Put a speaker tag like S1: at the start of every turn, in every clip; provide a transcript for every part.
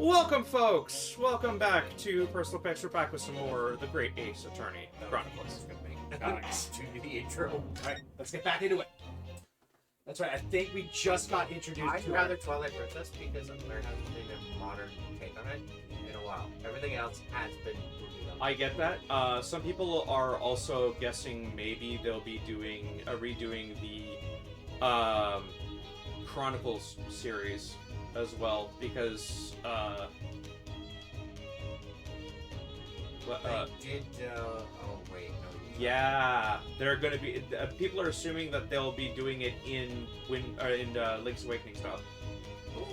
S1: Welcome, folks! Welcome back to Personal Picks. We're back with some more The Great Ace Attorney Chronicles.
S2: Nice to the intro. Alright, let's get back into it. That's right, I think we just got introduced
S3: I'd
S2: to
S3: rather Twilight Princess because there hasn't been a modern take on it in a while. Everything else has been moved up.
S1: I get that. Some people are also guessing maybe they'll be doing redoing the Chronicles series as well because
S3: They did. Oh wait, no.
S1: yeah, they're going to be. People are assuming that they'll be doing it in Link's Awakening style.
S3: Ooh,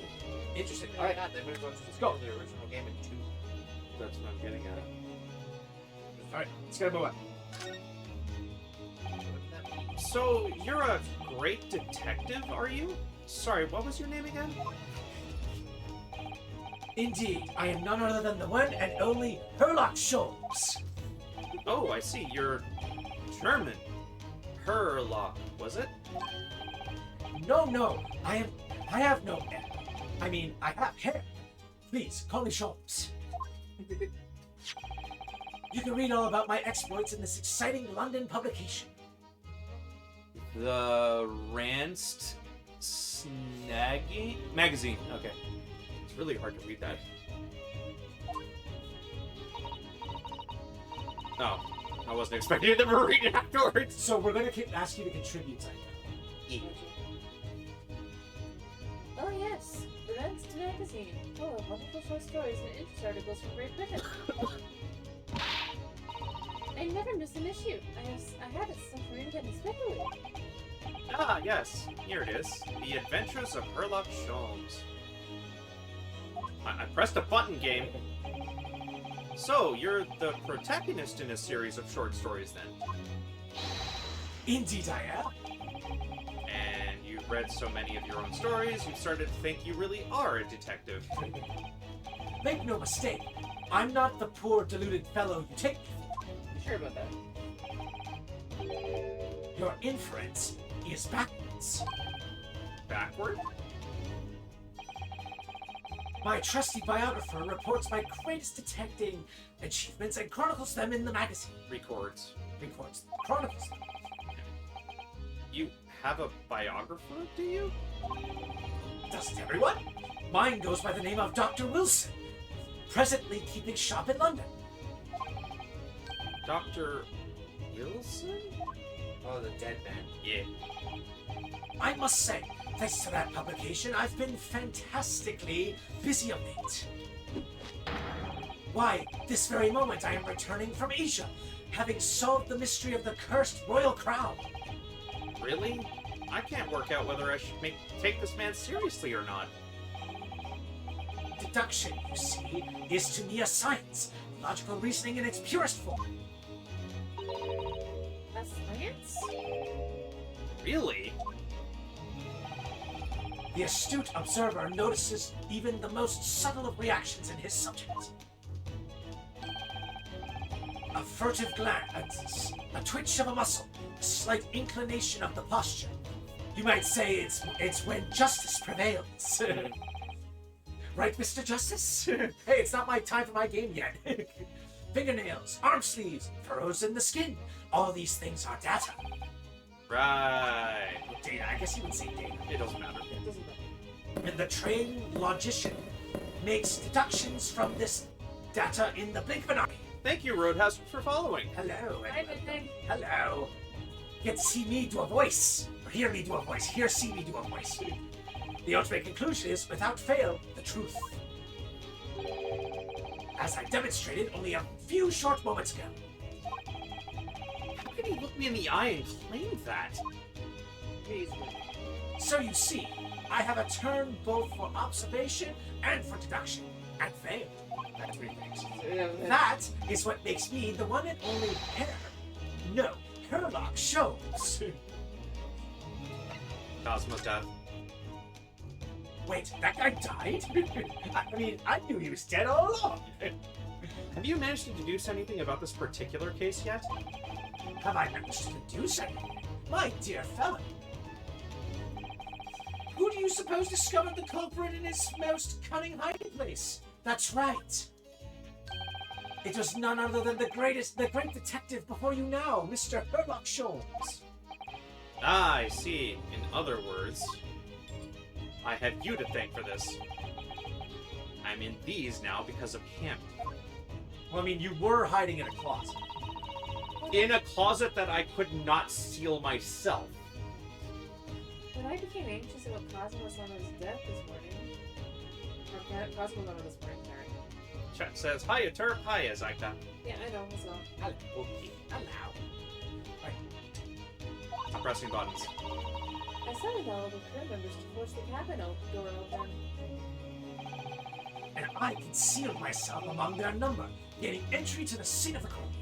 S2: Interesting.
S3: Alright,
S2: Alright,
S3: they moved on to
S2: let's go.
S3: the original game in 2.
S1: That's what I'm getting at.
S2: Alright, let's get a move on.
S3: What did that mean?
S1: So you're a great detective, are you? Sorry, what was your name again?
S2: Indeed, I am none other than the one and only Herlock Sholmes.
S1: Oh, I see. You're German. Herlock, was it?
S2: No, I have no hair. I mean, I have hair. Please, call me Sholmes. You can read all about my exploits in this exciting London publication.
S1: The Ranst Snagging magazine. Okay. It's really hard to read that. Oh, I wasn't expecting them to read it afterwards.
S2: So we're going to ask you to contribute something.
S4: Oh yes, the Rents magazine, full of wonderful short stories and interest articles from Great Britain. I never miss an issue. I had it suffering and especially.
S1: Ah, yes. Here it is. The Adventures of Herlock Sholmes. I pressed a button, game. So, you're the protagonist in a series of short stories, then?
S2: Indeed I am.
S1: And you've read so many of your own stories, you've started to think you really are a detective.
S2: Make no mistake, I'm not the poor deluded fellow you take me
S4: You sure about that?
S2: for. Your inference is backwards.
S1: Backward?
S2: My trusty biographer reports my greatest detecting achievements and chronicles them in the magazine.
S1: Records.
S2: Chronicles them.
S1: You have a biographer, do you?
S2: Doesn't everyone? Mine goes by the name of Dr. Wilson, presently keeping shop in London.
S1: Dr. Wilson?
S3: Oh, the dead man.
S1: Yeah.
S2: I must say, thanks to that publication, I've been fantastically busy of late. Why, this very moment I am returning from Asia, having solved the mystery of the cursed royal crown.
S1: Really? I can't work out whether I should take this man seriously or not.
S2: Deduction, you see, is to me a science, logical reasoning in its purest form.
S4: A science?
S1: Really?
S2: The astute observer notices even the most subtle of reactions in his subject. A furtive glance, a twitch of a muscle, a slight inclination of the posture. You might say it's when justice prevails. Right, Mr. Justice? Hey, it's not my time for my game yet. Fingernails, arm sleeves, furrows in the skin. All these things are data.
S1: Right.
S2: Data, I guess you would say data.
S1: It doesn't matter.
S2: It doesn't matter. And the trained logician makes deductions from this data in the blink of an eye.
S1: Thank you, Roadhouse, for following.
S2: Hello.
S4: Hi,
S2: and
S4: Big
S2: hello. Get to see me do a voice. Or hear me do a voice. See me do a voice. The ultimate conclusion is, without fail, the truth. As I demonstrated only a few short moments ago.
S1: How can he look me in the eye and claim that?
S2: So you see, I have a turn both for observation and for deduction. And failed. That's three things. That is what makes me the one and only Herlock Sholmes.
S1: Cosmo's death.
S2: Wait, that guy died? I mean, I knew he was dead all along.
S1: Have you managed to deduce anything about this particular case yet?
S2: Have I managed to deduce anything? My dear fellow. Who do you suppose discovered the culprit in his most cunning hiding place? That's right. It was none other than the great detective before you now, Mr. Sherlock Holmes.
S1: Ah, I see. In other words, I have you to thank for this. I'm in these now because of him.
S2: Well, I mean, you were hiding in a closet.
S1: In a closet that I could not seal myself.
S4: When I became anxious about Cosmo-sama's death this morning, or Cosmo-sama this morning, sorry.
S1: Chat says, hiya, Turp. Hiya, Zaika.
S4: Yeah, I know, as well.
S2: Hello. Okay. Hello.
S1: I'm pressing buttons.
S4: I summoned all of the crew members to force the cabin door open.
S2: And I concealed myself among their number, gaining entry to the scene of the crime.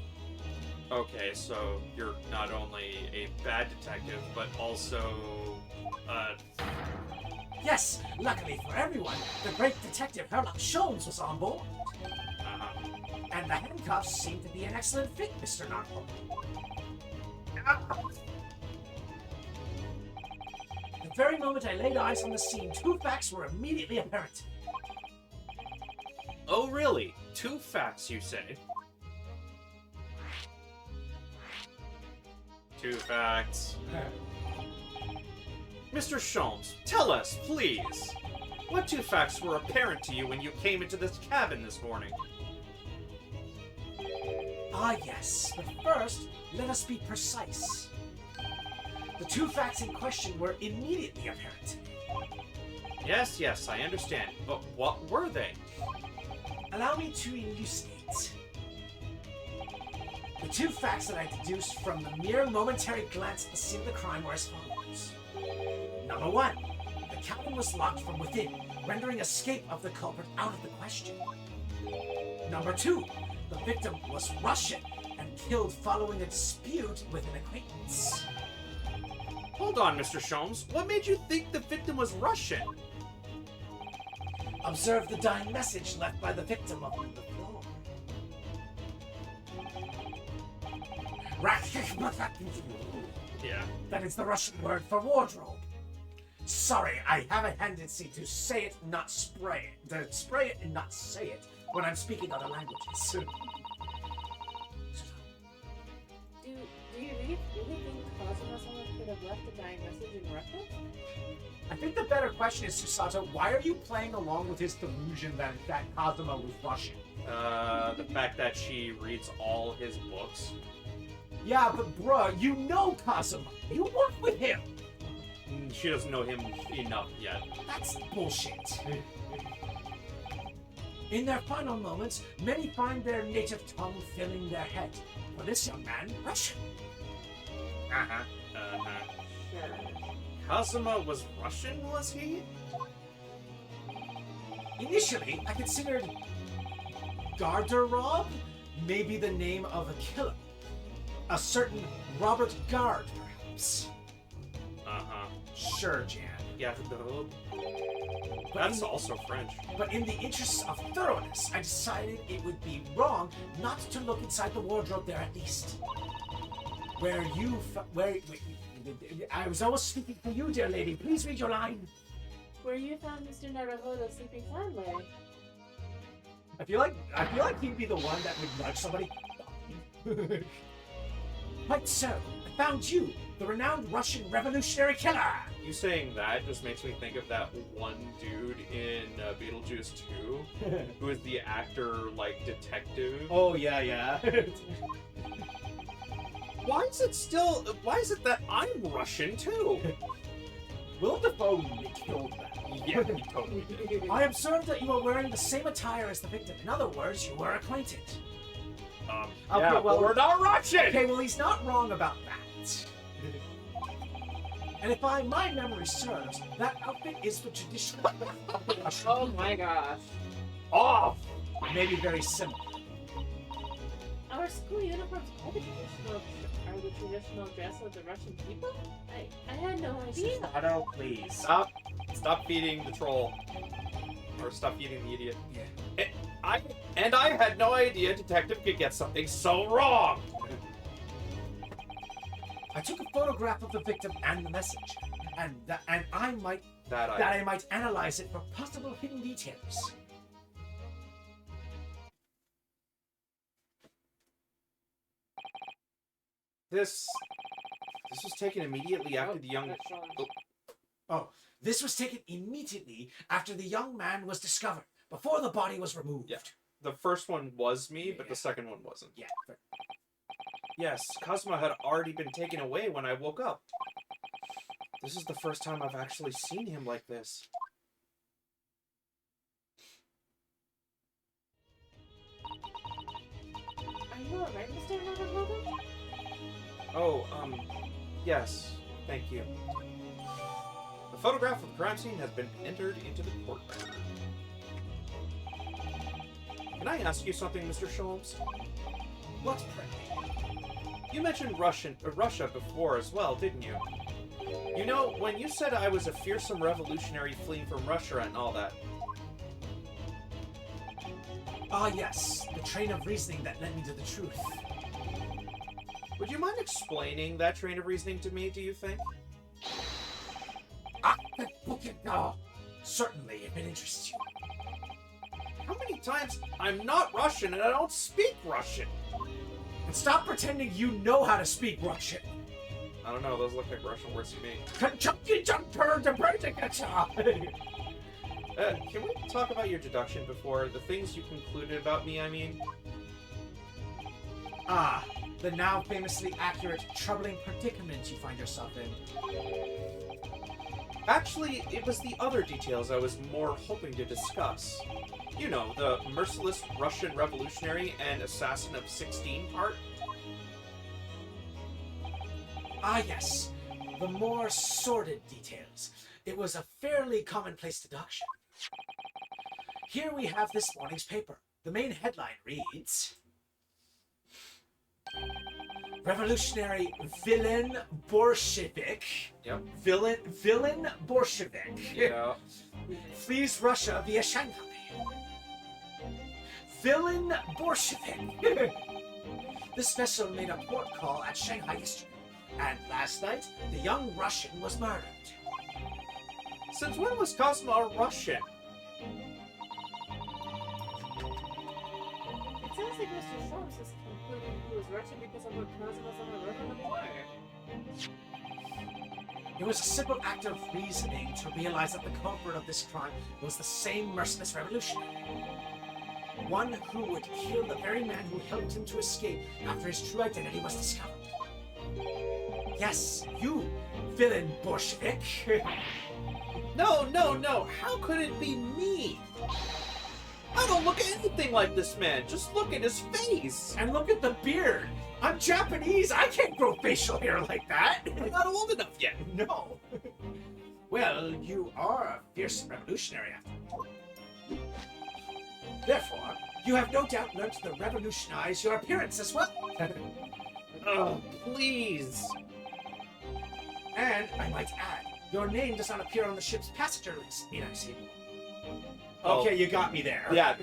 S1: Okay, so you're not only a bad detective, but also,
S2: Yes, luckily for everyone, the great detective Sherlock Holmes was on board. And the handcuffs seem to be an excellent fit, Mr. Narco. The very moment I laid eyes on the scene, two facts were immediately apparent.
S1: Oh, really? Two facts, you say? Two facts. Mr. Sholmes, tell us, please. What two facts were apparent to you when you came into this cabin this morning?
S2: Ah, yes, but first, let us be precise. The two facts in question were immediately apparent.
S1: Yes, yes, I understand. But what were they?
S2: Allow me to elucidate. The two facts that I deduced from the mere momentary glance at the scene of the crime were as follows. Number one, the cabin was locked from within, rendering escape of the culprit out of the question. Number two, the victim was Russian and killed following a dispute with an acquaintance.
S1: Hold on, Mr. Sholmes. What made you think the victim was Russian?
S2: Observe the dying message left by the victim upon the floor.
S1: Yeah.
S2: That is the Russian word for wardrobe. Sorry, I have a tendency to say it, not spray it. To spray it and not say it when I'm speaking other languages.
S4: Do you really think Cosmo-sama could have left the dying message in Russia?
S2: I think the better question is, Susato, why are you playing along with his delusion that Cosmo was Russian?
S1: The fact that she reads all his books.
S2: Yeah, but bruh, you know Cosmo. You work with him.
S1: She doesn't know him enough yet.
S2: That's bullshit. In their final moments, many find their native tongue filling their head. For this young man, Russian.
S4: Sure.
S1: Kazuma was Russian, was he?
S2: Initially, I considered Garderob maybe the name of a killer. A certain Robert Gard, perhaps. Sure, Jan.
S1: Yeah, that's also French.
S2: But in the interests of thoroughness, I decided it would be wrong not to look inside the wardrobe there at least. I was almost speaking for you, dear lady. Please read your line.
S4: Where you found Mr. Naruhodo sleeping fondly.
S2: I feel like he'd be the one that would nudge somebody. Quite so. I found you, the renowned Russian revolutionary killer.
S1: You saying that just makes me think of that one dude in Beetlejuice 2, who is the actor, like, detective.
S2: Oh, yeah.
S1: Why is it that I'm Russian, too?
S2: Will Dafoe killed that.
S1: Yeah, he totally did.
S2: I observed that you were wearing the same attire as the victim. In other words, you were acquainted.
S1: Yeah, well, we're not Russian!
S2: Okay, well, he's not wrong about that. And if my memory serves, that outfit is the traditional
S4: Oh my gosh.
S1: Off!
S2: Maybe very similar.
S4: Our school uniforms are the traditional dress of the Russian people? I had no idea.
S2: Susato, please.
S1: Stop feeding the troll. Or stop feeding the idiot.
S2: Yeah.
S1: I had no idea Detective could get something so wrong!
S2: I took a photograph of the victim and the message, and I might
S1: That
S2: I might analyze it for possible hidden details.
S1: This was taken immediately after the young.
S4: That's Sean.
S2: Oh, this was taken immediately after the young man was discovered, before the body was removed.
S1: Yeah. The first one was me, but
S2: Yeah.
S1: the second one wasn't.
S2: Yeah.
S1: Yes, Cosmo had already been taken away when I woke up. This is the first time I've actually seen him like this.
S4: Are you alright, Mr. Navajo?
S1: Oh, yes, thank you. The photograph of the crime scene has been entered into the court record. Can I ask you something, Mr. Sholmes?
S2: What's pregnant?
S1: You mentioned Russia before as well, didn't you? You know, when you said I was a fearsome revolutionary fleeing from Russia and all that,
S2: Ah, yes, the train of reasoning that led me to the truth.
S1: would you mind explaining that train of reasoning to me, do you think?
S2: Certainly, if it interests you.
S1: How many times? I'm not Russian and I don't speak Russian!
S2: And stop pretending you know how to speak Russian.
S1: I don't know, those look like Russian words to me. Can we talk about your deduction before? The things you concluded about me, I mean?
S2: Ah, the now famously accurate, troubling predicament you find yourself in.
S1: Actually, it was the other details I was more hoping to discuss. You know, the merciless Russian revolutionary and assassin of 16 part?
S2: Ah, yes, the more sordid details. It was a fairly commonplace deduction. Here we have this morning's paper. The main headline reads... Revolutionary villain Bolshevik.
S1: Yep.
S2: Villain Bolshevik.
S1: Yeah.
S2: Flees Russia via Shanghai. Villain Bolshevik. This vessel made a port call at Shanghai yesterday, and last night the young Russian was murdered.
S1: Since when was Cosmo a Russian?
S4: It sounds like Mr. Sholmes is concluding he was Russian because of what Cosmo's on the river before.
S2: It was a simple act of reasoning to realize that the culprit of this crime was the same merciless revolutionary. One who would kill the very man who helped him to escape after his true identity was discovered. Yes, you, villain Bolshevik.
S1: No, how could it be me? I don't look anything like this man, just look at his face!
S2: And look at the beard. I'm Japanese, I can't grow facial hair like that.
S1: I'm not old enough yet.
S2: No. Well, you are a fierce revolutionary after all. Therefore, you have no doubt learned to revolutionize your appearance as well.
S1: Oh, please.
S2: And I might add, your name does not appear on the ship's passenger list, need I say more?
S1: Oh.
S2: Okay, you got me there.
S1: Yeah,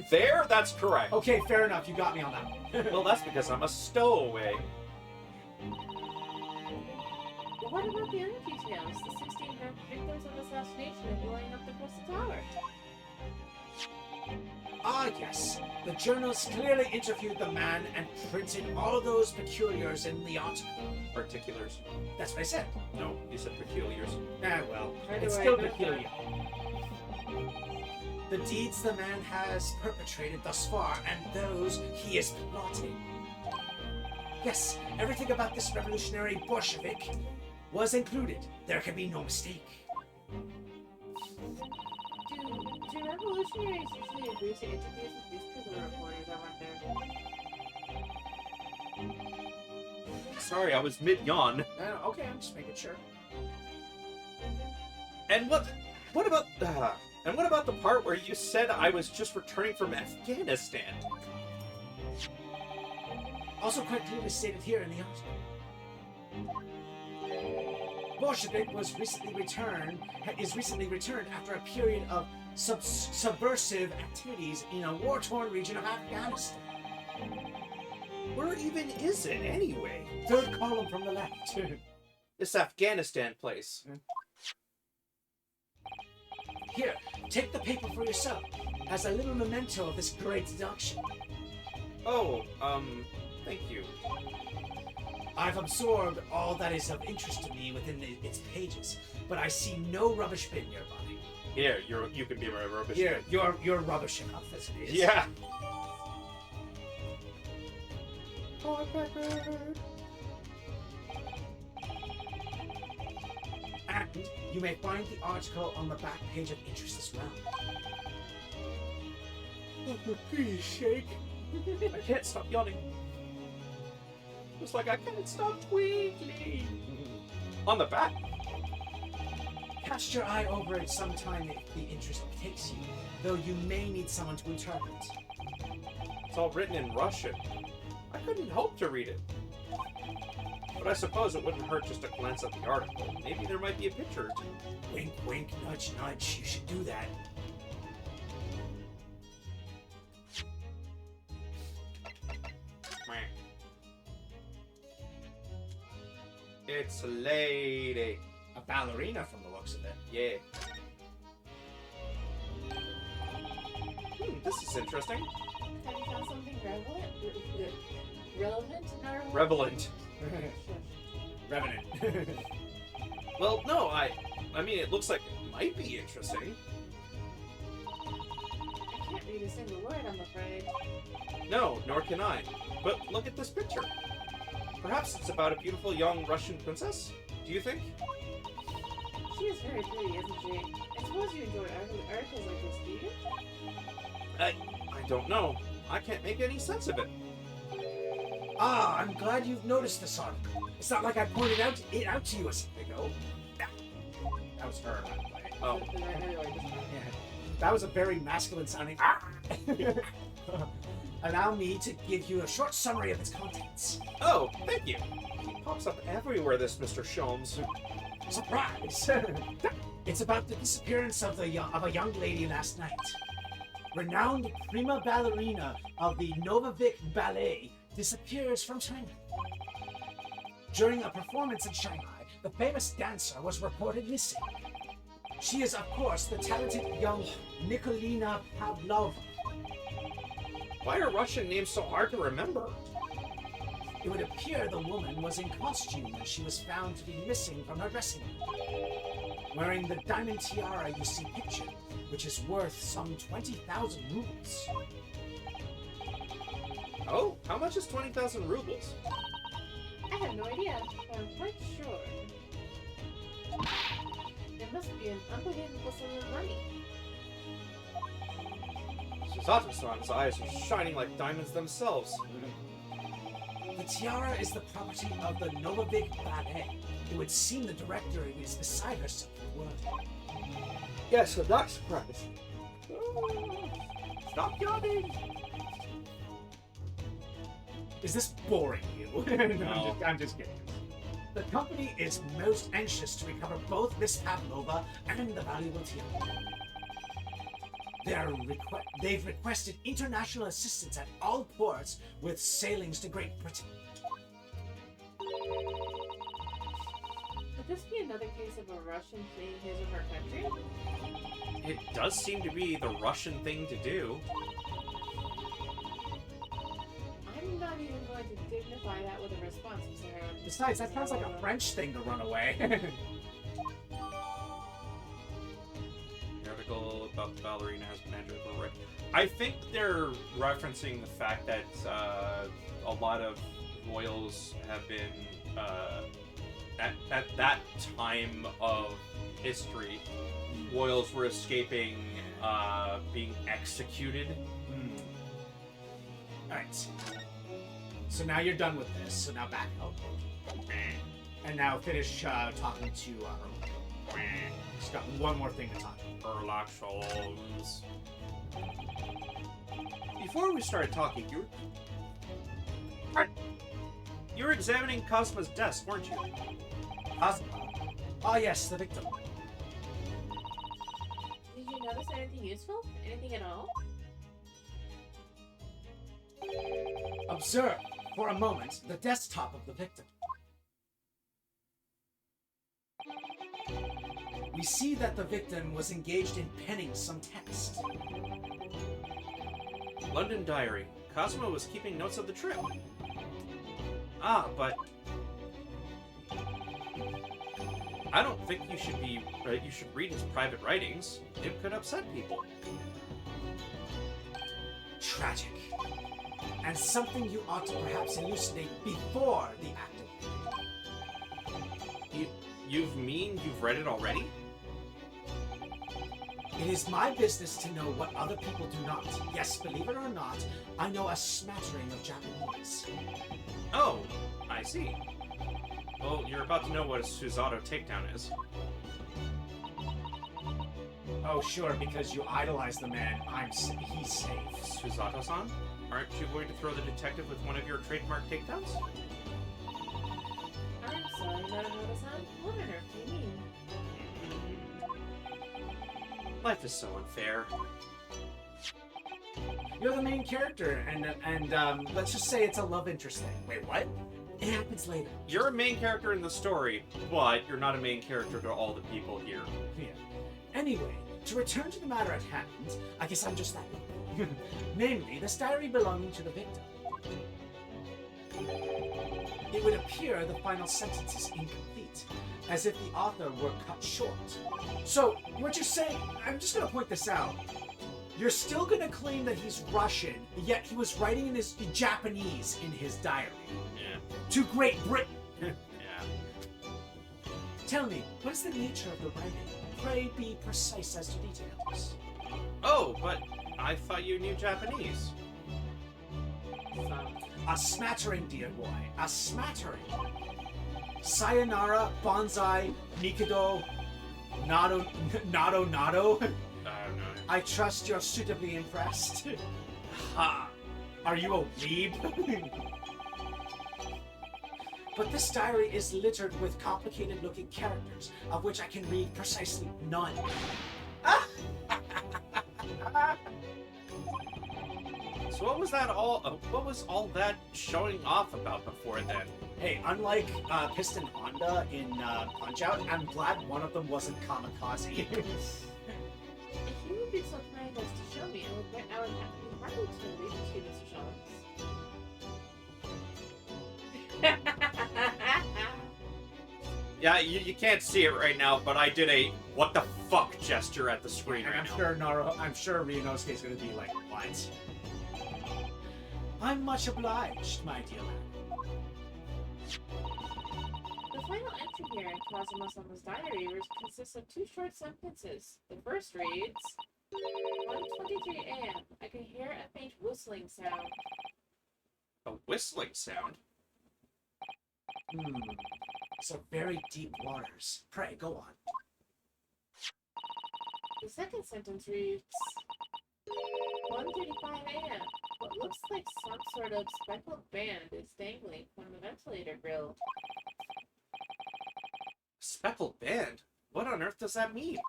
S1: that's correct.
S2: Okay, fair enough, you got me on that one.
S1: Well, that's because I'm a stowaway.
S4: But what about the other details? The 16 victims of assassination and blowing up the Crystal Tower?
S2: Ah, yes. The journals clearly interviewed the man and printed all those peculiars in the article.
S1: Particulars.
S2: That's what I said.
S1: No, you said peculiars.
S2: Ah, well,
S4: How do
S2: it's
S4: I
S2: still
S4: know that?
S2: peculiar. The deeds the man has perpetrated thus far, and those he is plotting. Yes, everything about this revolutionary Bolshevik was included. There can be no mistake.
S4: Do revolutionaries usually agree to interviews with newspaper reporters, I wonder?
S1: Sorry, I was mid-yawn.
S2: Okay, I'm just making sure.
S1: And what about the part where you said I was just returning from Afghanistan?
S2: Also quite clearly stated here in the article. Bolshevik is recently returned after a period of subversive activities in a war-torn region of Afghanistan.
S1: Where even is it, anyway?
S2: Third column from the left.
S1: This Afghanistan place.
S2: Here, take the paper for yourself, as a little memento of this great deduction.
S1: Oh, thank you.
S2: I've absorbed all that is of interest to me within its pages, but I see no rubbish bin nearby.
S1: Here, you can be my rubbish.
S2: Here,
S1: bin.
S2: you're rubbish enough as it is.
S1: Yeah.
S2: And you may find the article on the back page of interest as well.
S1: Please shake. I can't stop yawning. It's like I can't stop twinkling. On the back.
S2: Cast your eye over it sometime if the interest takes you, though you may need someone to interpret.
S1: It's all written in Russian. I couldn't hope to read it. But I suppose it wouldn't hurt just to glance at the article. Maybe there might be a picture or two.
S2: Wink, wink, nudge, nudge. You should do that.
S1: It's a lady.
S2: A ballerina from the looks of it.
S1: Yeah. This is interesting.
S4: Have you found something relevant in our world?
S1: Relevant.
S2: Revenant.
S1: Well, no, I mean, it looks like it might be interesting.
S4: I can't read a single word, I'm afraid.
S1: No, nor can I. But look at this picture. Perhaps it's about a beautiful young Russian princess? Do you think?
S4: She is very pretty, isn't she? I suppose you enjoy articles like this, do you?
S1: I don't know. I can't make any sense of it.
S2: Ah, I'm glad you've noticed this article. It's not like I pointed it out to you a second ago. That was her, by the way.
S1: Oh.
S2: Yeah. That was a very masculine sounding. Allow me to give you a short summary of its contents.
S1: Oh, thank you. He pops up everywhere, this Mr. Sholmes.
S2: Surprise! It's about the disappearance of a young lady last night. Renowned prima ballerina of the Novovik Ballet disappears from China. During a performance in Shanghai, the famous dancer was reported missing. She is, of course, the talented young Nikolina Pavlova.
S1: Why are Russian names so hard to remember?
S2: It would appear the woman was in costume when she was found to be missing from her dressing room, wearing the diamond tiara you see pictured, which is worth some 20,000 rubles.
S1: Oh, how much is 20,000 rubles?
S4: I have no idea, but I'm quite sure. There must be an unbelievable sum of money.
S1: Suzato-san's eyes are shining like diamonds themselves.
S2: The tiara is the property of the Novovik Ballet. It would seem the director is beside herself with word.
S1: Yes, I'm not surprised. Stop yawning!
S2: Is this boring you?
S1: No.
S2: I'm just kidding. The company is most anxious to recover both Miss Pavlova and the valuable tiara. They've requested international assistance at all ports with sailings to Great Britain.
S4: Could this be another case of a Russian fleeing his or her country?
S1: It does seem to be the Russian thing to do.
S4: I'm not even going to dignify that with a response, Mr. Harold.
S2: Besides, that sounds like a French thing to run away.
S1: The article about the ballerina has been entered for right. I think they're referencing the fact that a lot of royals have been at that time of history, royals were escaping being executed.
S2: Alright. So now you're done with this, so now back up. And now finish talking to just got one more thing to talk about.
S1: Sherlock Holmes. Before we started talking, you were examining Cosmo's desk, weren't you?
S2: Cosmo? Oh yes, the victim.
S4: Did you notice anything useful? Anything at all?
S2: Observe, for a moment, the desktop of the victim. We see that the victim was engaged in penning some text.
S1: London diary. Cosmo was keeping notes of the trip. Ah, but I don't think you should be. You should read his private writings. It could upset people.
S2: Tragic. And something you ought to perhaps elucidate before the act of reading.
S1: You've read it already?
S2: It is my business to know what other people do not. Yes, believe it or not, I know a smattering of Japanese.
S1: Oh, I see. Well, you're about to know what a Suzato takedown is.
S2: Oh, sure, because you idolize the man. He's safe.
S1: Suzato-san? Aren't you going to throw the detective with one of your trademark takedowns?
S4: I'm sorry, Naruto-san. What on earth do you mean?
S1: Life is so unfair.
S2: You're the main character, and let's just say it's a love interest thing. Wait, what? It happens later.
S1: You're a main character in the story, but you're not a main character to all the people here.
S2: Yeah. Anyway, to return to the matter at hand, I guess I'm just that way. Namely, this diary belonging to the victim. It would appear the final sentence is incomplete, as if the author were cut short. So, what you're saying, I'm just gonna point this out. You're still gonna claim that he's Russian, yet he was writing in his Japanese in his diary.
S1: Yeah.
S2: To Great Britain.
S1: Yeah.
S2: Tell me, what is the nature of the writing? Pray be precise as to details.
S1: Oh, but I thought you knew Japanese.
S2: A smattering, dear boy. A smattering. Sayonara, bonsai, Mikado, Nado.
S1: I don't know.
S2: I trust you're suitably impressed.
S1: Ha!
S2: Are you a weeb? But this diary is littered with complicated-looking characters, of which I can read precisely none.
S1: So what was that all? What was all that showing off about before then?
S2: Hey, unlike Piston Honda in Punch-Out, I'm glad one of them wasn't kamikaze.
S4: If you would be so kind as to show me, I would have to be happy to read it to you, Mr. Shawns.
S1: Yeah, you can't see it right now, but I did a what the fuck gesture at the screen
S2: And
S1: right now.
S2: I'm sure Ryunosuke's gonna be like, what? I'm much obliged, my dear man.
S4: The final entry here in Kazuma-sama's diary consists of two short sentences. The first reads, 1:23 a.m. I can hear a faint whistling sound.
S1: A whistling sound?
S2: So very deep waters. Pray, go on.
S4: The second sentence reads, 1:35 a.m. What looks like some sort of speckled band is dangling from the ventilator grill.
S1: Speckled band? What on earth does that mean?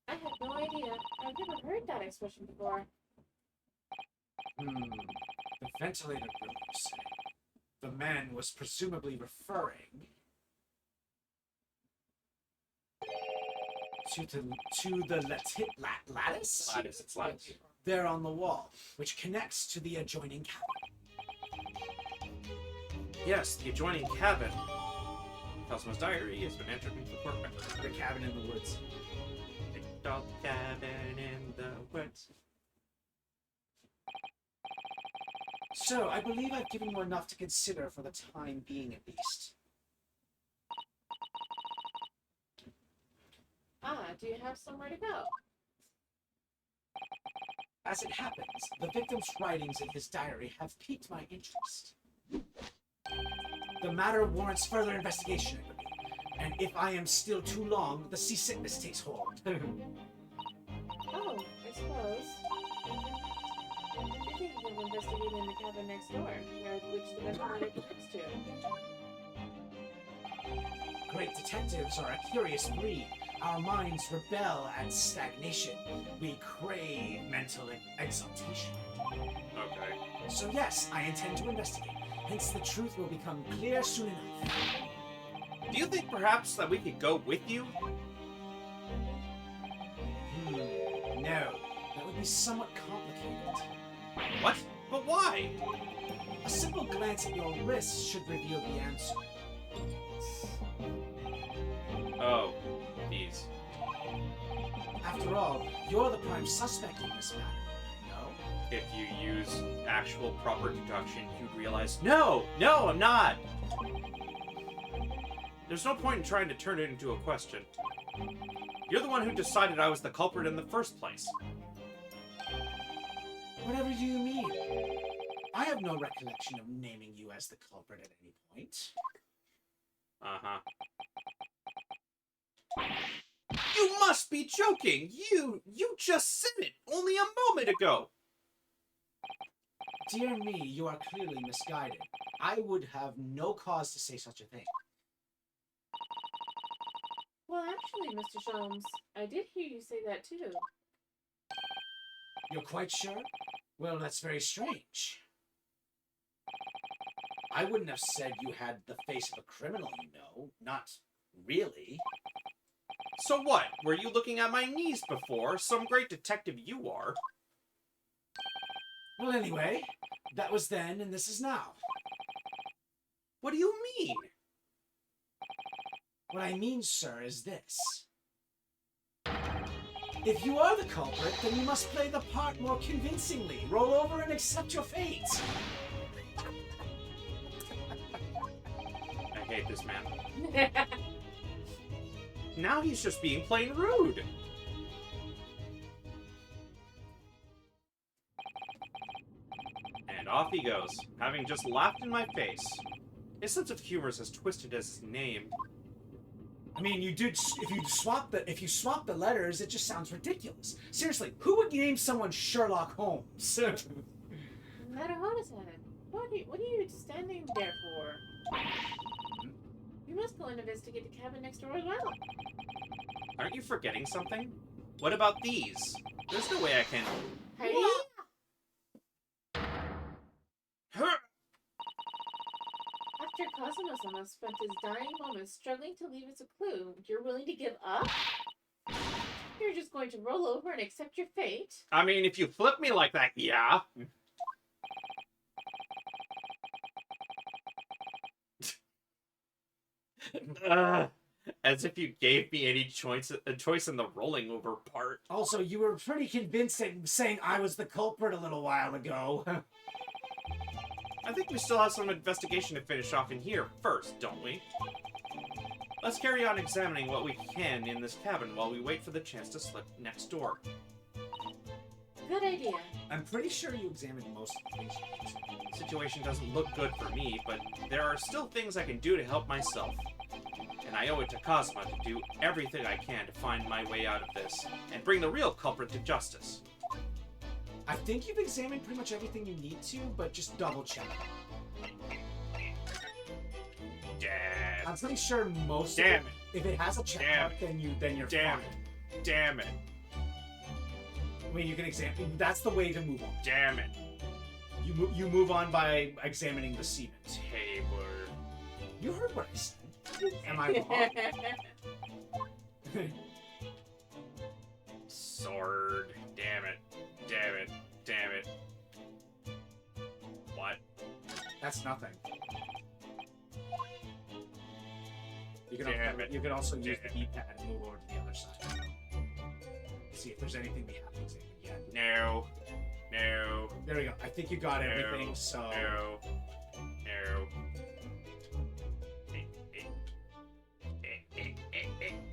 S4: I have no idea. I've never heard that expression before.
S2: The ventilator grill, you say? The man was presumably referring to the lattice?
S1: Lattice, it's lattice.
S2: There on the wall, which connects to the adjoining cabin.
S1: Yes, the adjoining cabin. Cosmo's diary has been entered into the court record.
S2: The cabin in the woods.
S1: Big dog cabin in the woods.
S2: So, I believe I've given you enough to consider for the time being, at least.
S4: Do you have somewhere to go?
S2: As it happens, the victim's writings in his diary have piqued my interest. The matter warrants further investigation, I believe. And if I am still too long, the seasickness takes hold.
S4: Oh, I suppose. You're thinking of investigating the cabin next door, which the ventilator connects to.
S2: Great detectives are a curious breed. Our minds rebel at stagnation. We crave mental exaltation.
S1: Okay.
S2: So yes, I intend to investigate. Hence, the truth will become clear soon enough.
S1: Do you think perhaps that we could go with you?
S2: No, that would be somewhat complicated.
S1: What? But why?
S2: A simple glance at your wrists should reveal the answer.
S1: Oh, these.
S2: After all, you're the prime suspect in this matter. No?
S1: If you use actual proper deduction, you'd realize, no, I'm not. There's no point in trying to turn it into a question. You're the one who decided I was the culprit in the first place.
S2: Whatever do you mean? I have no recollection of naming you as the culprit at any point.
S1: Uh-huh. You must be joking! You just said it only a moment ago!
S2: Dear me, you are clearly misguided. I would have no cause to say such a thing.
S4: Well, actually, Mr. Sholmes, I did hear you say that too.
S2: You're quite sure? Well, that's very strange. I wouldn't have said you had the face of a criminal, you know. Not really.
S1: So what? Were you looking at my knees before? Some great detective you are.
S2: Well, anyway, that was then and this is now.
S1: What do you mean?
S2: What I mean, sir, is this. If you are the culprit, then you must play the part more convincingly. Roll over and accept your fate.
S1: I hate this man. Now he's just being plain rude. And off he goes, having just laughed in my face. His sense of humor is as twisted as his name.
S2: I mean, you did. If you swap the letters, it just sounds ridiculous. Seriously, who would name someone Sherlock Holmes?
S4: Matter-Hotasan, what are you standing there for? You must go and investigate the cabin next door as well.
S1: Aren't you forgetting something? What about these? There's no way I can...
S4: Hey?
S1: Huh.
S4: After Cosmo-sama spent his dying moments struggling to leave us a clue, you're willing to give up? You're just going to roll over and accept your fate?
S1: I mean, if you flip me like that, yeah. As if you gave me any choice in the rolling over part.
S2: Also, you were pretty convincing saying I was the culprit a little while ago.
S1: I think we still have some investigation to finish off in here first, don't we? Let's carry on examining what we can in this cabin while we wait for the chance to slip next door.
S4: Good idea.
S2: I'm pretty sure you examined most of the things.
S1: The situation doesn't look good for me, but there are still things I can do to help myself. And I owe it to Cosma to do everything I can to find my way out of this, and bring the real culprit to justice.
S2: I think you've examined pretty much everything you need to, but just double check.
S1: Damn.
S2: I'm pretty sure most
S1: Damn
S2: of it, if it has a check mark, then you're
S1: Damn
S2: fine.
S1: it. Damn it.
S2: I mean, you can examine. That's the way to move on.
S1: Damn it.
S2: You move on by examining the semen.
S1: Tabor.
S2: You heard what I said. Am I wrong?
S1: Sword. Damn it. Damn it. Damn it. What?
S2: That's nothing.
S1: Damn it.
S2: You can also use
S1: Damn
S2: the D-pad and move over to the other side. See if there's anything we have to examine yet.
S1: No. No.
S2: There we go. I think you got everything,
S1: No.
S2: so...
S1: No. No.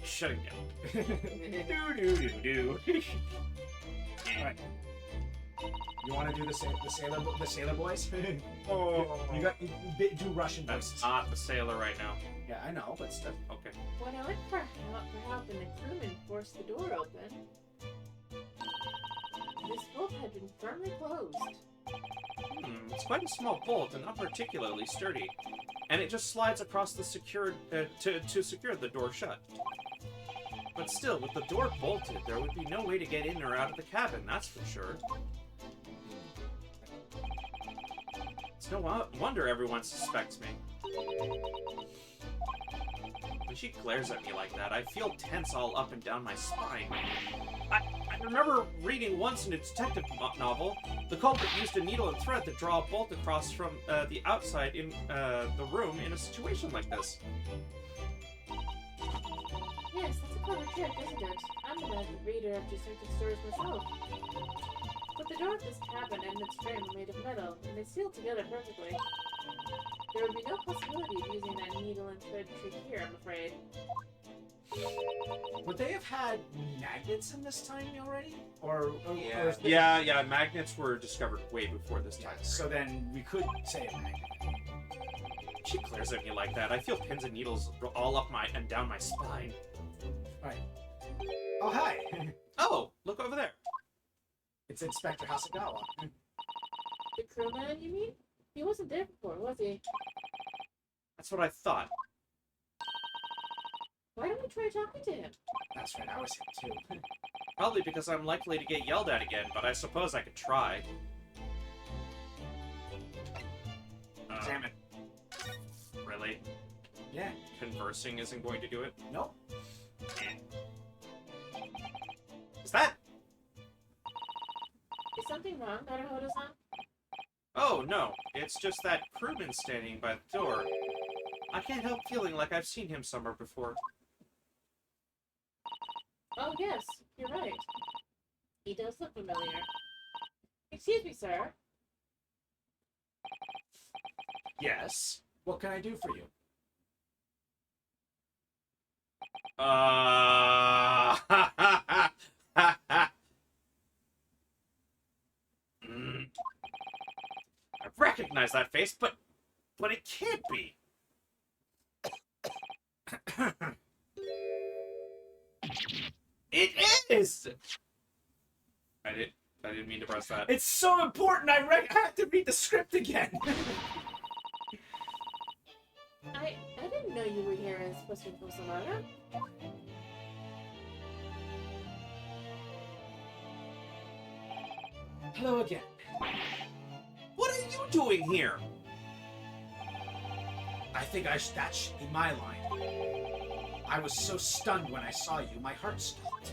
S1: Shutting down. Do.
S2: Alright. You want to do the sailor boys?
S1: Oh.
S2: You do Russian
S1: That's
S2: voices.
S1: not the sailor right now.
S2: Yeah, I know, but still.
S1: Okay.
S4: When I went for help and the crewman forced the door open, this bolt had been firmly closed.
S1: It's quite a small bolt and not particularly sturdy, and it just slides across the secured to secure the door shut. But still, with the door bolted, there would be no way to get in or out of the cabin, that's for sure. It's no wonder everyone suspects me. When she glares at me like that, I feel tense all up and down my spine. I remember reading once in a detective novel, the culprit used a needle and thread to draw a bolt across from the outside in the room in a situation like this.
S4: Yes, that's a clever trick, isn't it? I'm an avid reader of detective stories myself. But the door of this cabin and its frame are made of metal, and they seal together perfectly. There would be no possibility of using that needle and thread trick here, I'm afraid.
S2: Would they have had magnets in this time already?
S3: Yeah.
S2: Or is this-
S1: Yeah, magnets were discovered way before this
S2: Yeah,
S1: time.
S2: so then we could say a magnet.
S1: She glares at me like that. I feel pins and needles all up my and down my spine.
S2: Right. Oh, hi.
S1: Oh, look over there.
S2: It's Inspector Hasagawa.
S4: The crewman, you mean? He wasn't there before, was he?
S1: That's what I thought.
S4: Why don't we try talking to him?
S2: That's right, I was him too.
S1: Probably because I'm likely to get yelled at again, but I suppose I could try.
S2: Damn it.
S1: Really?
S2: Yeah.
S1: Conversing isn't going to do it?
S2: Nope.
S1: Is that?
S4: Is something wrong, Naruhodo-san?
S1: Oh, no. It's just that crewman standing by the door. I can't help feeling like I've seen him somewhere before.
S4: Oh, yes, you're right. He does look familiar. Excuse me, sir.
S2: Yes. What can I do for you?
S1: I recognize that face, but it can't be. It is. I didn't mean to press that.
S2: It's so important. I have to read the script again.
S4: I didn't know you were here as Mr. Kosamara.
S2: Hello again.
S1: What are you doing here?
S2: I think that should be my line. I was so stunned when I saw you, my heart stopped.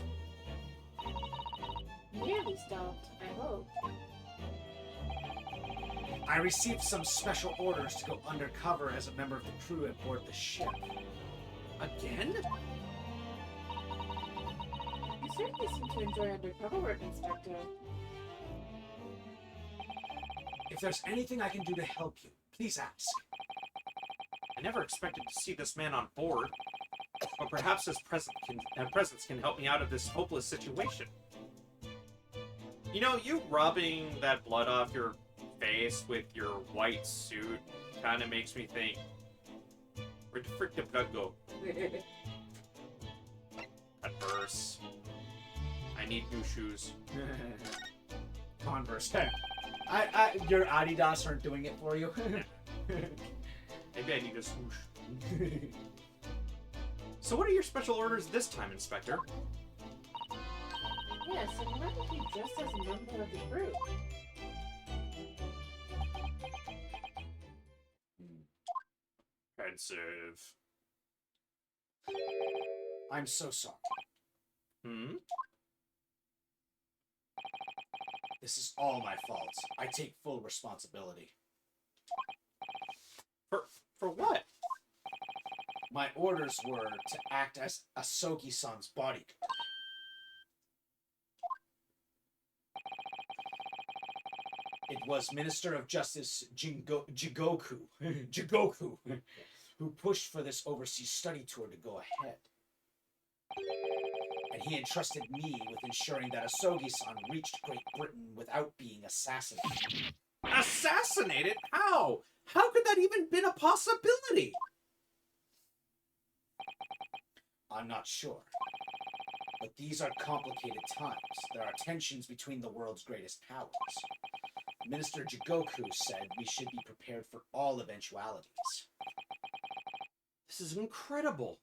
S4: Nearly stopped, I hope.
S2: I received some special orders to go undercover as a member of the crew aboard the ship.
S1: Again?
S4: You certainly seem to enjoy undercover work, Inspector.
S2: If there's anything I can do to help you, please ask.
S1: I never expected to see this man on board. But perhaps his presence can help me out of this hopeless situation. You know, you rubbing that blood off your face with your white suit kind of makes me think, where the frick did blood go? Adverse. I need new shoes.
S2: Converse. Your Adidas aren't doing it for you.
S1: Maybe I need a swoosh. So what are your special orders this time, Inspector?
S4: Yes, and remember you just as a member of the crew.
S1: Pensive.
S2: I'm so sorry.
S1: Hmm?
S2: This is all my fault. I take full responsibility.
S1: For what?
S2: My orders were to act as Asogi-san's bodyguard. It was Minister of Justice Jigoku, who pushed for this overseas study tour to go ahead. And he entrusted me with ensuring that Asogi-san reached Great Britain without being assassinated.
S1: Assassinated? How? How could that even been a possibility?
S2: I'm not sure. But these are complicated times. There are tensions between the world's greatest powers. Minister Jigoku said we should be prepared for all eventualities.
S1: This is incredible.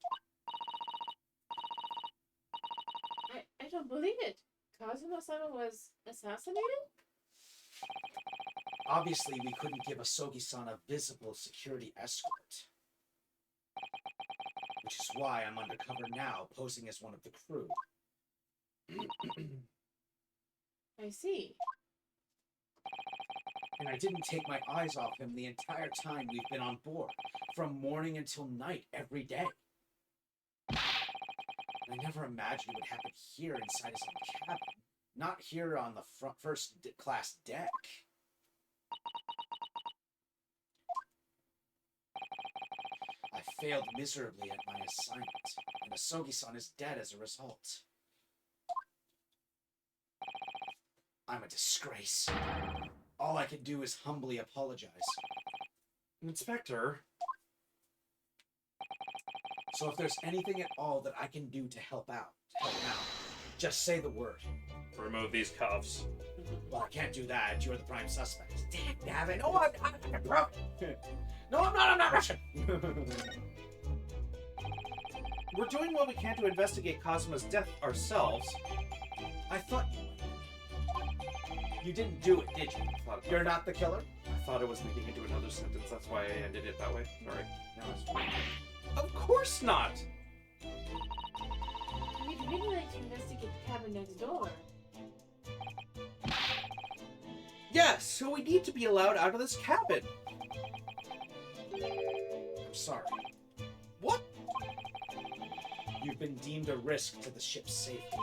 S4: I don't believe it. Kazuma-sama was assassinated?
S2: Obviously, we couldn't give Asogi-san a visible security escort. Which is why I'm undercover now, posing as one of the crew.
S4: I see.
S2: And I didn't take my eyes off him the entire time we've been on board. From morning until night, every day. I never imagined it would happen here inside his own cabin. Not here on the first class deck. I failed miserably at my assignment, and Asogi-san is dead as a result. I'm a disgrace. All I can do is humbly apologize.
S1: Inspector.
S2: So if there's anything at all that I can do to help out, just say the word.
S1: Remove these cuffs.
S2: Well, I can't do that. You're the prime suspect. Damn, Gavin. Oh, I'm pro. No, I'm not. I'm not Russian.
S1: We're doing what we can to investigate Kazuma's death ourselves.
S2: I thought you would. You didn't do it, did you? You're not the killer?
S1: I thought it was leading into another sentence. That's why I ended it that way. Sorry.
S2: No, it's fine.
S1: Of course not!
S4: We'd really like to investigate the cabin next door.
S1: Yes, so we need to be allowed out of this cabin.
S2: I'm sorry.
S1: What?
S2: You've been deemed a risk to the ship's safety.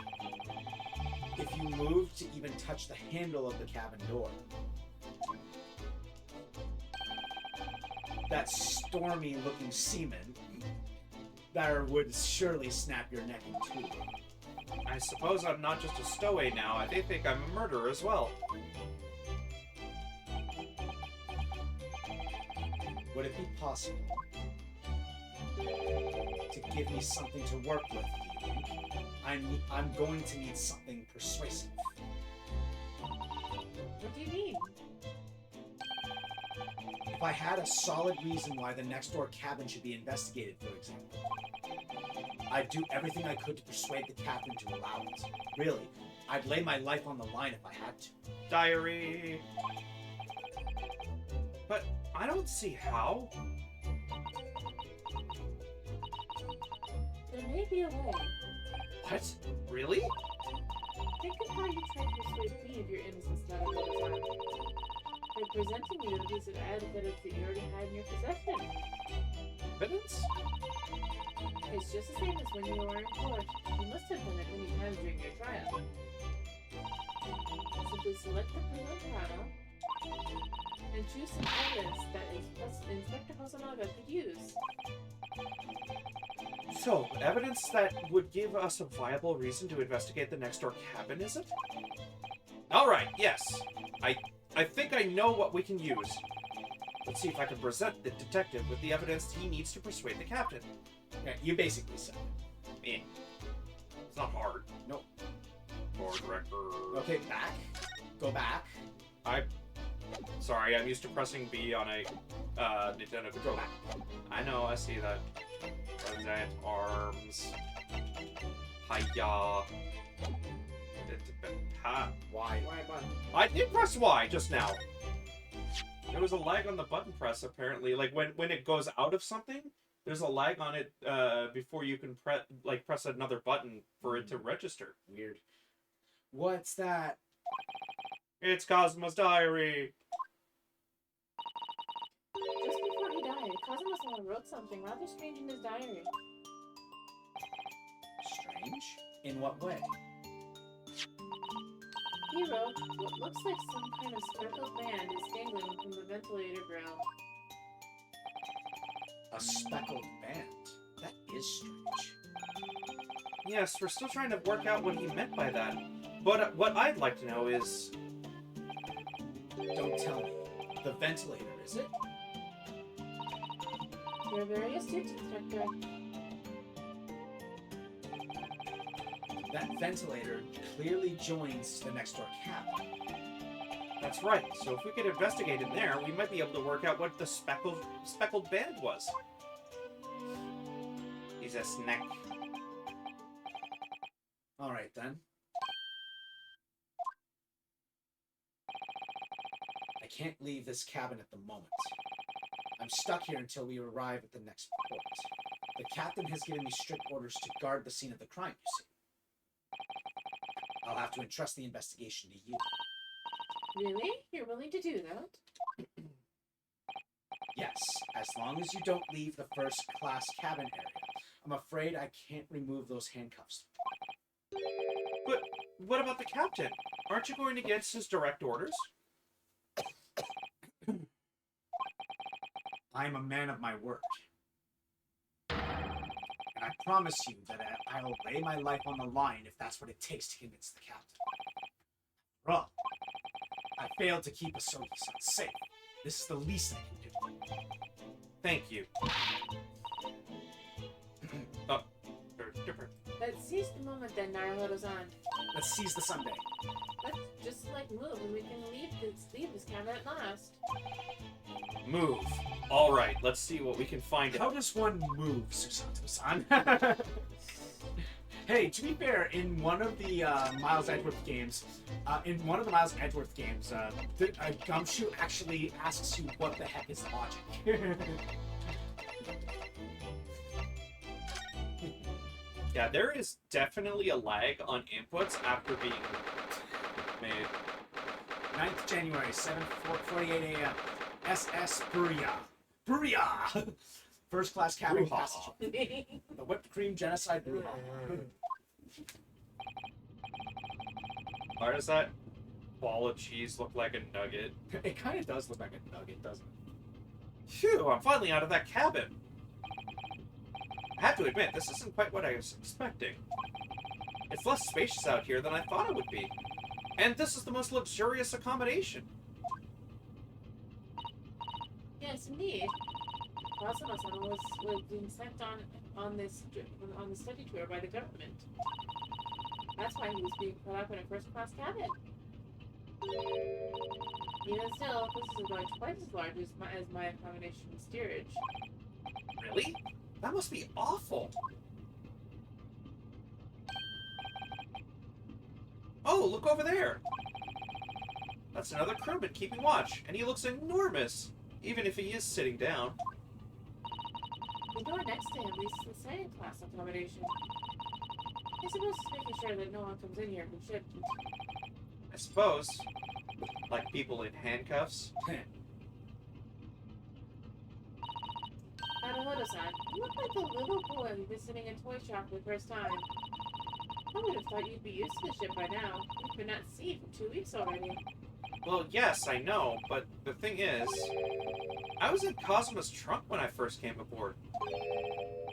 S2: If you move to even touch the handle of the cabin door, that stormy-looking seaman there would surely snap your neck in two.
S1: I suppose I'm not just a stowaway now. They think I'm a murderer as well.
S2: Would it be possible to give me something to work with, do you think? I'm going to need something persuasive.
S4: What do you mean?
S2: If I had a solid reason why the next door cabin should be investigated, for example, I'd do everything I could to persuade the captain to allow it. Really, I'd lay my life on the line if I had to.
S1: Diary. But I don't see how.
S4: There may be a way.
S1: What? Really?
S4: Think of how you tried to persuade me of your innocence that other time. By presenting you a piece of evidence that you already had in your possession.
S1: Evidence?
S4: It's just the same as when you were in court. You must have done it many times during your trial. Simply select the criminal trial and choose some evidence that Inspector Hosonaga could use.
S1: So, evidence that would give us a viable reason to investigate the next door cabin, is it? Alright, yes. I think I know what we can use. Let's see if I can present the detective with the evidence he needs to persuade the captain.
S2: Yeah, you basically said it.
S1: Eh. It's not hard.
S2: Nope.
S1: Board record.
S2: Okay, back. Go back.
S1: Sorry, I'm used to pressing B on a Nintendo
S2: Go
S1: controller.
S2: back.
S1: I know, I see that. Present arms. Hiya. Ha.
S2: Why?
S3: Why button?
S1: I did press Y just now. There was a lag on the button press, apparently. Like, when it goes out of something, there's a lag on it before you can press another button for it to register.
S2: Weird. What's that?
S1: It's Kazuma's diary!
S4: Just before he died, Kazuma-sama wrote something rather strange in his diary.
S2: Strange? In what way?
S4: He wrote, what looks like some kind of speckled band is dangling from the ventilator grill.
S2: A speckled band? That is strange.
S1: Yes, we're still trying to work out what he meant by that. But what I'd like to know is...
S2: Don't tell me. The ventilator, is it?
S4: You're very astute, Inspector.
S2: That ventilator clearly joins the next door cabin.
S1: That's right, so if we could investigate in there, we might be able to work out what the speckled band was. He's a snack.
S2: Alright then. I can't leave this cabin at the moment. I'm stuck here until we arrive at the next port. The captain has given me strict orders to guard the scene of the crime, you see. I'll have to entrust the investigation to you.
S4: Really? You're willing to do that?
S2: Yes, as long as you don't leave the first class cabin area, I'm afraid I can't remove those handcuffs.
S1: But what about the captain? Aren't you going against his direct orders?
S2: I'm a man of my word. And I promise you that I'll lay my life on the line if that's what it takes to convince the captain. Bro, I failed to keep Asogi-san safe. This is the least I can do.
S1: Thank you. Oh, very different.
S4: Let's seize the moment then, Naruhodo-san.
S2: Let's seize the Sunday.
S4: Let's just move and we can leave this cabinet at last.
S1: Move. All right, let's see what we can find
S2: How
S1: out.
S2: does one move, Susanto-san? Hey, to be fair, in one of the Miles Edgeworth games, Gumshoe actually asks you what the heck is logic.
S1: Yeah, there is definitely a lag on inputs after being made.
S2: 9th January, 7:48 a.m. SS Buria. Buria! First class cabin
S1: Bruja.
S2: passage. The whipped cream genocide Bruja.
S1: Why does that ball of cheese look like a nugget?
S2: It kind of does look like a nugget, doesn't it?
S1: Phew, I'm finally out of that cabin. I have to admit, this isn't quite what I was expecting. It's less spacious out here than I thought it would be. And this is the most luxurious accommodation.
S4: Yes, indeed. Kazuma-san was being sent on the study tour by the government. That's why he was being put up in a first-class cabin. Even still, this is about twice as large as my accommodation in steerage.
S1: Really? That must be awful. Oh, look over there. That's another crewman keeping watch, and he looks enormous, even if he is sitting down.
S4: The door next to him leads to the second class accommodation. I suppose it's making sure that no one comes in here who shouldn't.
S1: I suppose. Like people in handcuffs.
S4: Naruhodo-san, you look like a little boy visiting a toy shop for the first time. I would have thought you'd be used to the ship by now. You've been at sea for 2 weeks already.
S1: Well, yes, I know, but the thing is, I was in Kazuma's trunk when I first came aboard.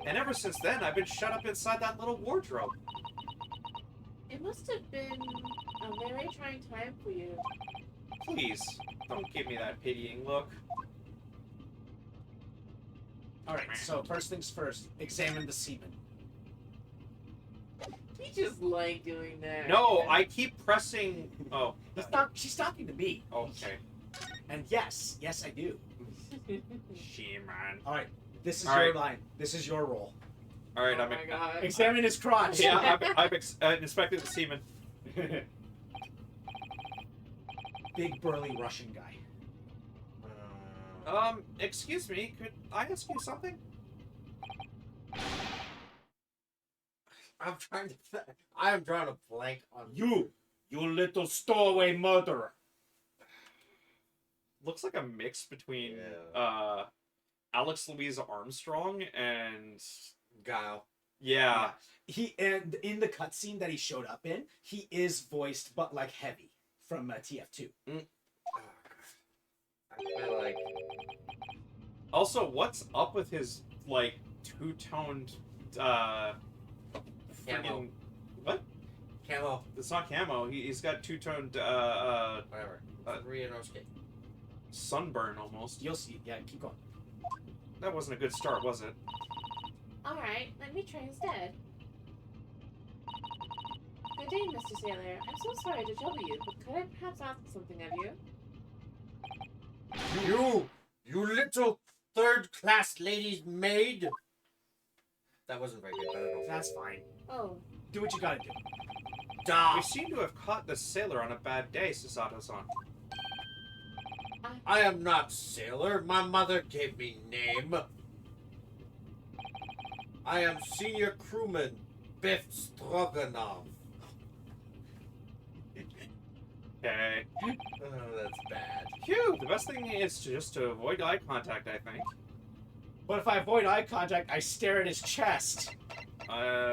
S1: And ever since then, I've been shut up inside that little wardrobe.
S4: It must have been a very trying time for you.
S1: Please, don't give me that pitying look.
S2: Alright, so first things first, examine the semen.
S4: He just like doing that.
S1: No, I keep pressing... Oh,
S2: She's talking to me.
S1: okay.
S2: And yes, I do.
S1: She, man.
S2: Alright, this is
S1: All
S2: your
S1: right.
S2: line. This is your role.
S1: Alright,
S4: Oh
S1: I'm...
S4: my god.
S2: Examine his crotch.
S1: Yeah, I've inspected the semen.
S2: Big burly Russian guy.
S1: Excuse me, could I ask you something?
S3: I am drawing a blank on
S2: You little stowaway murderer.
S1: Looks like a mix between,
S3: Yeah.
S1: Alex Louisa Armstrong and...
S3: Guile.
S1: Yeah.
S2: He and in the cutscene that he showed up in, he is voiced but like heavy from TF2.
S3: I feel like
S1: Also, what's up with his, like, two-toned,
S3: Camo.
S1: friggin- What?
S3: Camo.
S1: It's not camo. He's got two-toned,
S3: Whatever. Ryunosuke.
S1: sunburn, almost.
S2: You'll see. Yeah, keep going.
S1: That wasn't a good start, was it?
S4: Alright, let me try instead. Good day, Mr. Sailor. I'm so sorry to trouble you, but could I perhaps ask something of you?
S3: You little third-class lady's maid. That wasn't very good, but I don't know.
S2: That's fine.
S4: Oh,
S2: Do what you gotta do.
S1: We seem to have caught the sailor on a bad day, Susato-san.
S3: I am not sailor. My mother gave me name. I am senior crewman, Biff Stroganoff.
S1: Okay.
S3: Oh, that's bad.
S1: Phew, the best thing is to just to avoid eye contact, I think.
S2: But if I avoid eye contact, I stare at his chest.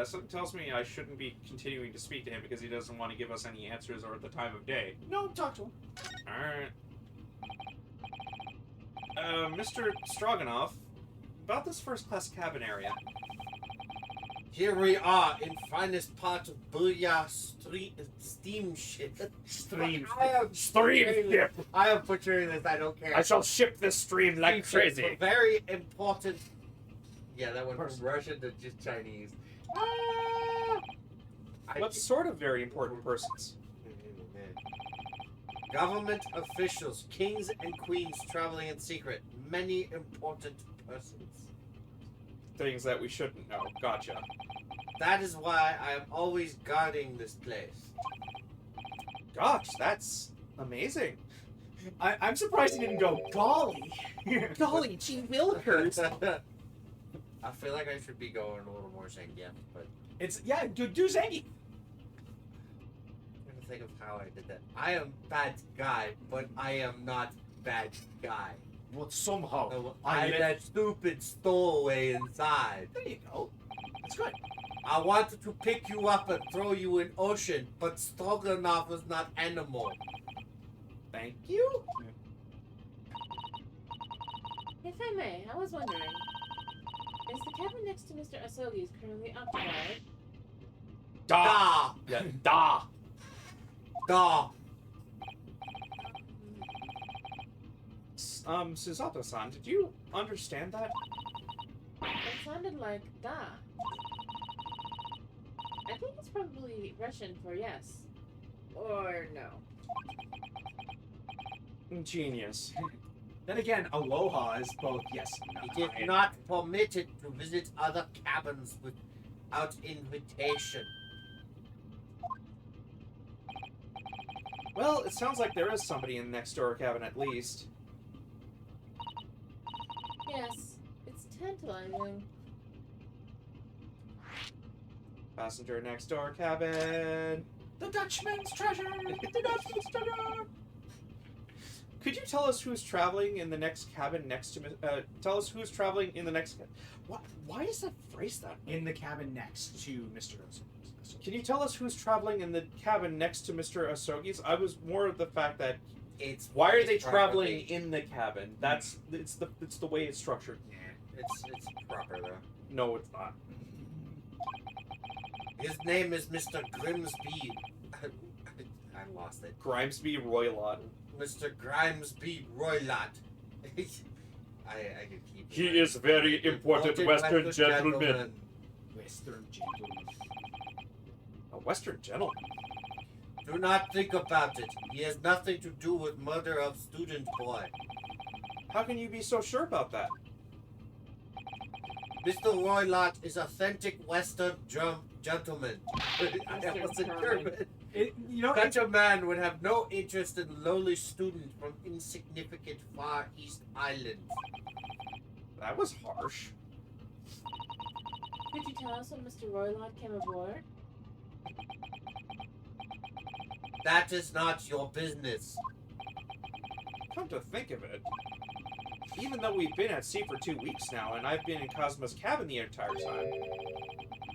S1: Something tells me I shouldn't be continuing to speak to him because he doesn't want to give us any answers or the time of day.
S2: No, talk to him.
S1: Alright. Mr. Stroganoff, about this first-class cabin area.
S3: Here we are in finest part of Booyah steamship.
S2: Stream.
S3: I am butchering this. I don't care.
S2: I shall ship this stream like
S3: Steamship,
S2: crazy.
S3: Very important. Yeah, that went
S2: Person.
S3: from Russian to just Chinese.
S1: What sort of very important persons?
S3: Government officials, kings and queens traveling in secret. Many important persons.
S1: Things that we shouldn't know. Gotcha.
S3: That is why I am always guarding this place.
S1: Gosh, that's amazing.
S2: I'm surprised he didn't go, golly.
S1: Golly gee willikers.
S3: I feel like I should be going a little more Zangief, but
S2: It's, yeah, do Zangy.
S3: I'm trying to think of how I did that. I am bad guy, but I am not bad guy.
S2: Well, somehow.
S3: So
S2: I
S3: I'm
S2: let-
S3: that stupid stowaway inside.
S2: There you go. That's good.
S3: I wanted to pick you up and throw you in ocean, but Stroganoff is not animal.
S1: Thank you.
S4: If I may, I was wondering, is the cabin next to Mr. Asogi's currently occupied?
S1: Da. Yeah, da.
S3: Da.
S1: Susato-san, did you understand that?
S4: It sounded like da. I think it's probably Russian for yes. Or no.
S1: Genius.
S2: Then again, aloha is both yes and no.
S3: It is not permitted to visit other cabins without invitation.
S1: Well, it sounds like there is somebody in the next door cabin at least.
S4: Yes, it's tantalizing.
S1: Passenger next door cabin.
S2: The Dutchman's treasure! The Dutchman's treasure!
S1: Could you tell us who's traveling in the next cabin next to tell us who's traveling in the next why is that phrase that way?
S2: In the cabin next to Mr. Asogi.
S1: Can you tell us who's traveling in the cabin next to Mr. Asogi's? I was more of the fact that
S3: It's
S1: why are they
S3: it's
S1: traveling
S3: properly-
S1: in the cabin? That's it's the way it's structured.
S3: It's proper though.
S1: No, it's not.
S3: His name is Mr. Grimsby. I lost it.
S1: Grimesby Roylott.
S3: Mr. Grimsby Roylott. I can keep.
S1: He is very important Western gentleman.
S2: Western gentleman.
S1: A Western gentleman.
S3: Do not think about it. He has nothing to do with murder of student boy.
S1: How can you be so sure about that?
S3: Mr. Roylott is authentic Western gentleman. That was a German. Such a man would have no interest in lowly student from insignificant Far East Island.
S1: That was harsh.
S4: Could you tell us when Mr. Roylott came aboard?
S3: That is not your business.
S1: Come to think of it, even though we've been at sea for 2 weeks now, and I've been in Cosmo's cabin the entire time,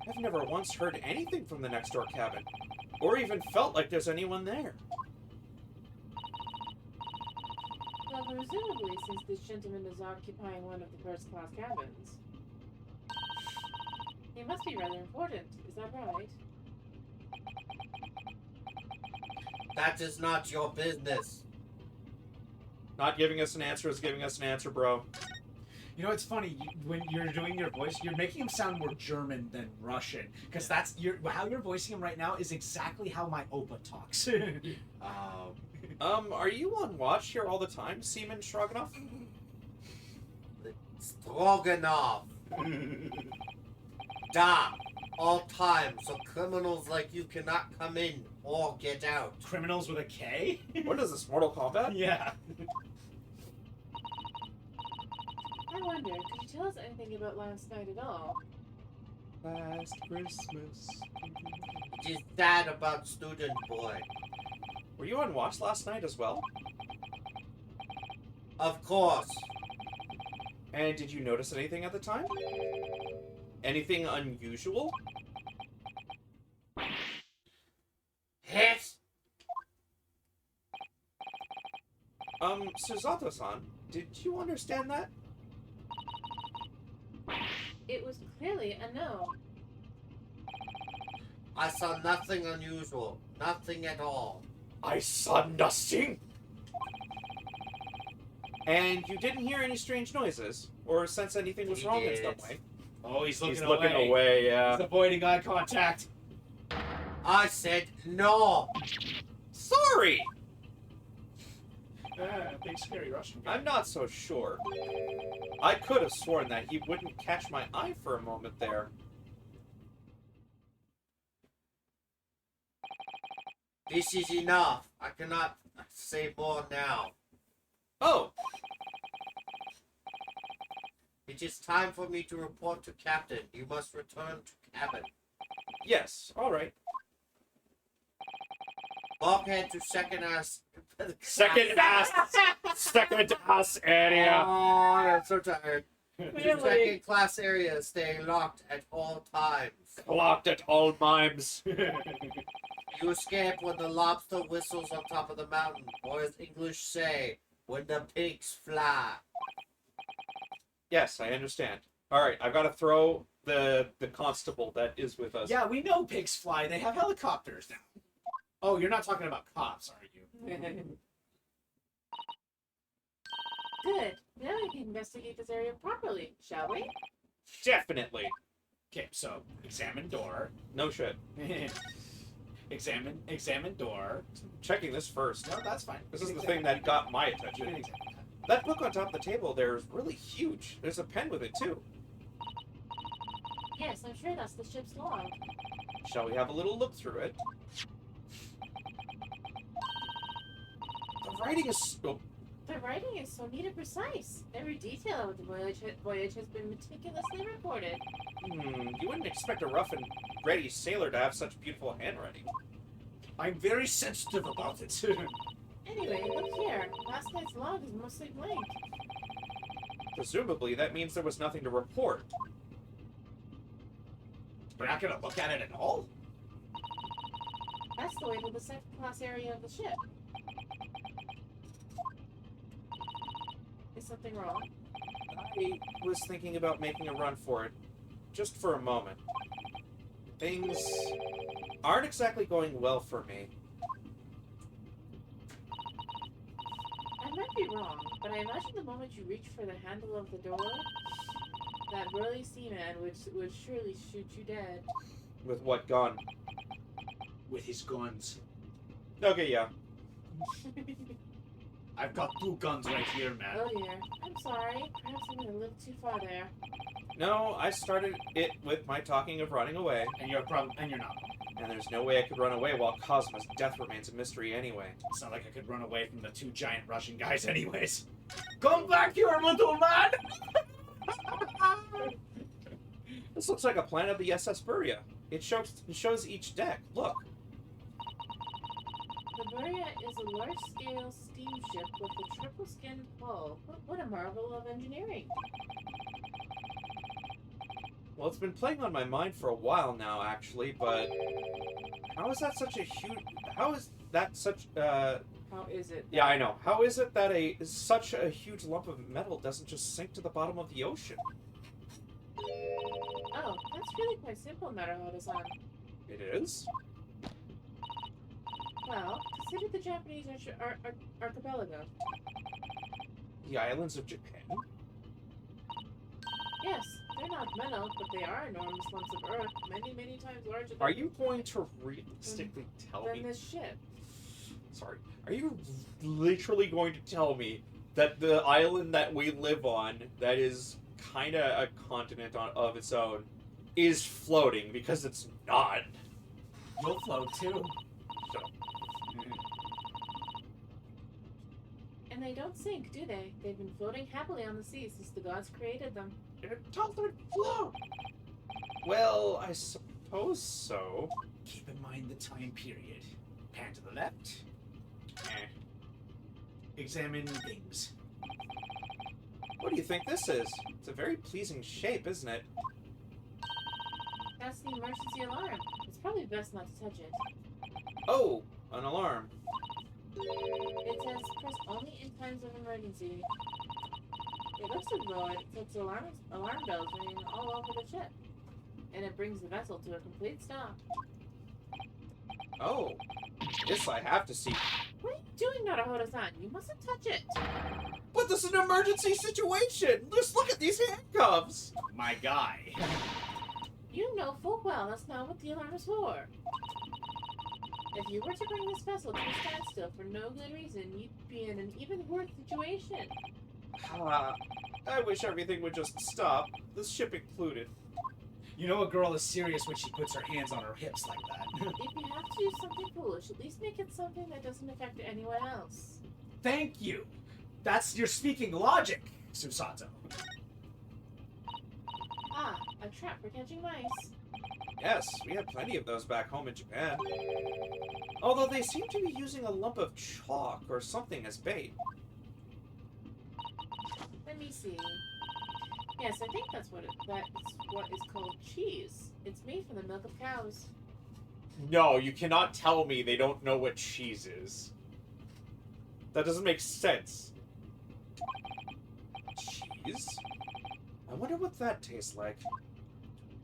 S1: I've never once heard anything from the next door cabin, or even felt like there's anyone there.
S4: Well, presumably, since this gentleman is occupying one of the first-class cabins, he must be rather important. Is that right?
S3: That is not your business.
S1: Not giving us an answer is giving us an answer, bro.
S2: You know, it's funny when you're doing your voice, you're making him sound more German than Russian, because that's how you're voicing him right now is exactly how my Opa talks.
S1: Are you on watch here all the time, Seaman Stroganoff?
S3: Stroganoff. Da. All time, so criminals like you cannot come in or get out.
S2: Criminals with a K?
S1: What is this, Mortal Kombat?
S2: Yeah.
S4: I wonder, could you tell us anything about last night at all?
S1: Last Christmas.
S3: It is sad about student boy.
S1: Were you on watch last night as well?
S3: Of course.
S1: And did you notice anything at the time? Anything unusual?
S3: Yes.
S1: Susato-san, did you understand that?
S4: It was clearly a no.
S3: I saw nothing unusual. Nothing at all.
S1: I saw nothing. And you didn't hear any strange noises or sense anything was
S3: He
S1: wrong in
S3: did.
S1: some way.
S5: Oh, he's looking
S1: He's
S5: away.
S1: looking away, yeah.
S5: He's avoiding eye contact.
S3: I said no.
S1: Sorry!
S5: Big scary Russian guy.
S1: I'm not so sure. I could have sworn that he wouldn't catch my eye for a moment there.
S3: This is enough. I cannot say more now.
S1: Oh,
S3: It is time for me to report to Captain. You must return to cabin.
S1: yes, alright.
S3: Bulkhead to second ass.
S1: Second ass area.
S3: Oh, I'm so tired.
S4: Really?
S3: Second class area. Stay locked at all times.
S1: Locked at all mimes.
S3: You escape when the lobster whistles on top of the mountain, or as English say, when the pigs fly.
S1: Yes, I understand. Alright, I've got to throw the constable that is with us.
S5: Yeah, we know pigs fly. They have helicopters now. Oh, you're not talking about cops, are you?
S4: Good. Now we can investigate this area properly, shall we?
S1: Definitely.
S5: Okay, so examine door.
S1: No shit.
S5: examine door.
S1: Checking this first.
S5: No, that's fine.
S1: This is
S5: You
S1: the
S5: can
S1: thing that got my
S5: You can
S1: attention.
S5: examine that.
S1: That book on top of the table there is really huge. There's a pen with it too.
S4: Yes, I'm sure that's the ship's log.
S1: Shall we have a little look through it? The writing is... Oh,
S4: The writing is so neat and precise. Every detail of the voyage has been meticulously recorded.
S1: you wouldn't expect a rough and ready sailor to have such beautiful handwriting.
S5: I'm very sensitive about it.
S4: Anyway, look here. Last night's log is mostly blank.
S1: Presumably, that means there was nothing to report.
S5: We're not gonna look at it at all?
S4: That's the way to the second class area of the ship. Is something wrong?
S1: I was thinking about making a run for it, just for a moment. Things aren't exactly going well for me.
S4: I might be wrong, but I imagine the moment you reach for the handle of the door, that burly seaman would surely shoot you dead.
S1: With what gun?
S5: With his guns.
S1: Okay, yeah.
S5: I've got 2 guns right here, man.
S4: Oh dear. I'm sorry. Perhaps I went a little too far there.
S1: No, I started it with my talking of running away,
S5: And you're not.
S1: and there's no way I could run away while Cosmo's death remains a mystery anyway.
S5: It's not like I could run away from the 2 giant Russian guys anyways. Come back here, little man!
S1: This looks like a plan of the SS Buria. It shows each deck. Look.
S4: The Buria is a large-scale steamship with a triple-skinned hull. What a marvel of engineering.
S1: Well, it's been playing on my mind for a while now, actually, but how is that such a huge... How is that such...
S4: How is it?
S1: Yeah, I know. How is it that such a huge lump of metal doesn't just sink to the bottom of the ocean?
S4: Oh, that's really quite simple, Naruhodo-san.
S1: It is?
S4: Well, consider the Japanese archipelago.
S1: The islands of Japan?
S4: Yes, they're not metal, but they are enormous lumps of earth, many, many times larger
S1: Are you going to realistically tell
S4: than
S1: me...
S4: this ship.
S1: Sorry. Are you literally going to tell me that the island that we live on, that is kind of a continent of its own, is floating? Because it's not.
S5: You'll float too.
S1: So,
S4: And they don't sink, do they? They've been floating happily on the sea since the gods created them.
S1: it doesn't float. Well, I suppose so.
S5: Keep in mind the time period. Pan to the left. Examine things.
S1: What do you think this is? It's a very pleasing shape, isn't it?
S4: That's the emergency alarm. It's probably best not to touch it.
S1: Oh, an alarm.
S4: It says press only in times of emergency. It looks as though it sets alarm bells ringing all over the ship. And it brings the vessel to a complete stop.
S1: Oh, this I have to see.
S4: What are you doing, Naruhodo-san? You mustn't touch it.
S1: But this is an emergency situation! Just look at these handcuffs!
S5: My guy.
S4: You know full well that's not what the alarm is for. If you were to bring this vessel to a standstill for no good reason, you'd be in an even worse situation.
S1: I wish everything would just stop, this ship included.
S5: You know a girl is serious when she puts her hands on her hips like that.
S4: If you have to do something foolish, at least make it something that doesn't affect anyone else.
S5: Thank you. That's your speaking logic, Susato.
S4: Ah, a trap for catching mice.
S1: Yes, we have plenty of those back home in Japan. Although they seem to be using a lump of chalk or something as bait.
S4: Let me see. Yes, I think that's what is called cheese. It's made from the milk of cows.
S1: No, you cannot tell me they don't know what cheese is. That doesn't make sense. Cheese? I wonder what that tastes like.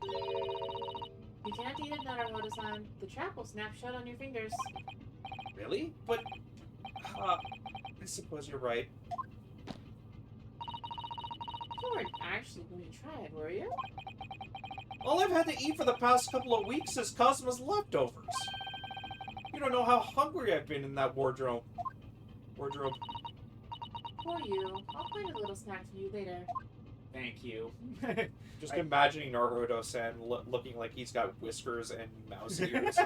S4: You can't eat it, Naruhodo-san. The trap will snap shut on your fingers.
S1: Really? But... I suppose you're right.
S4: You weren't actually going to try it, were you?
S1: All I've had to eat for the past couple of weeks is Cosmo's leftovers. You don't know how hungry I've been in that wardrobe.
S4: For you. I'll find a little snack for you later.
S5: Thank you.
S1: Just imagining Naruhodo-san looking like he's got whiskers and mouse ears.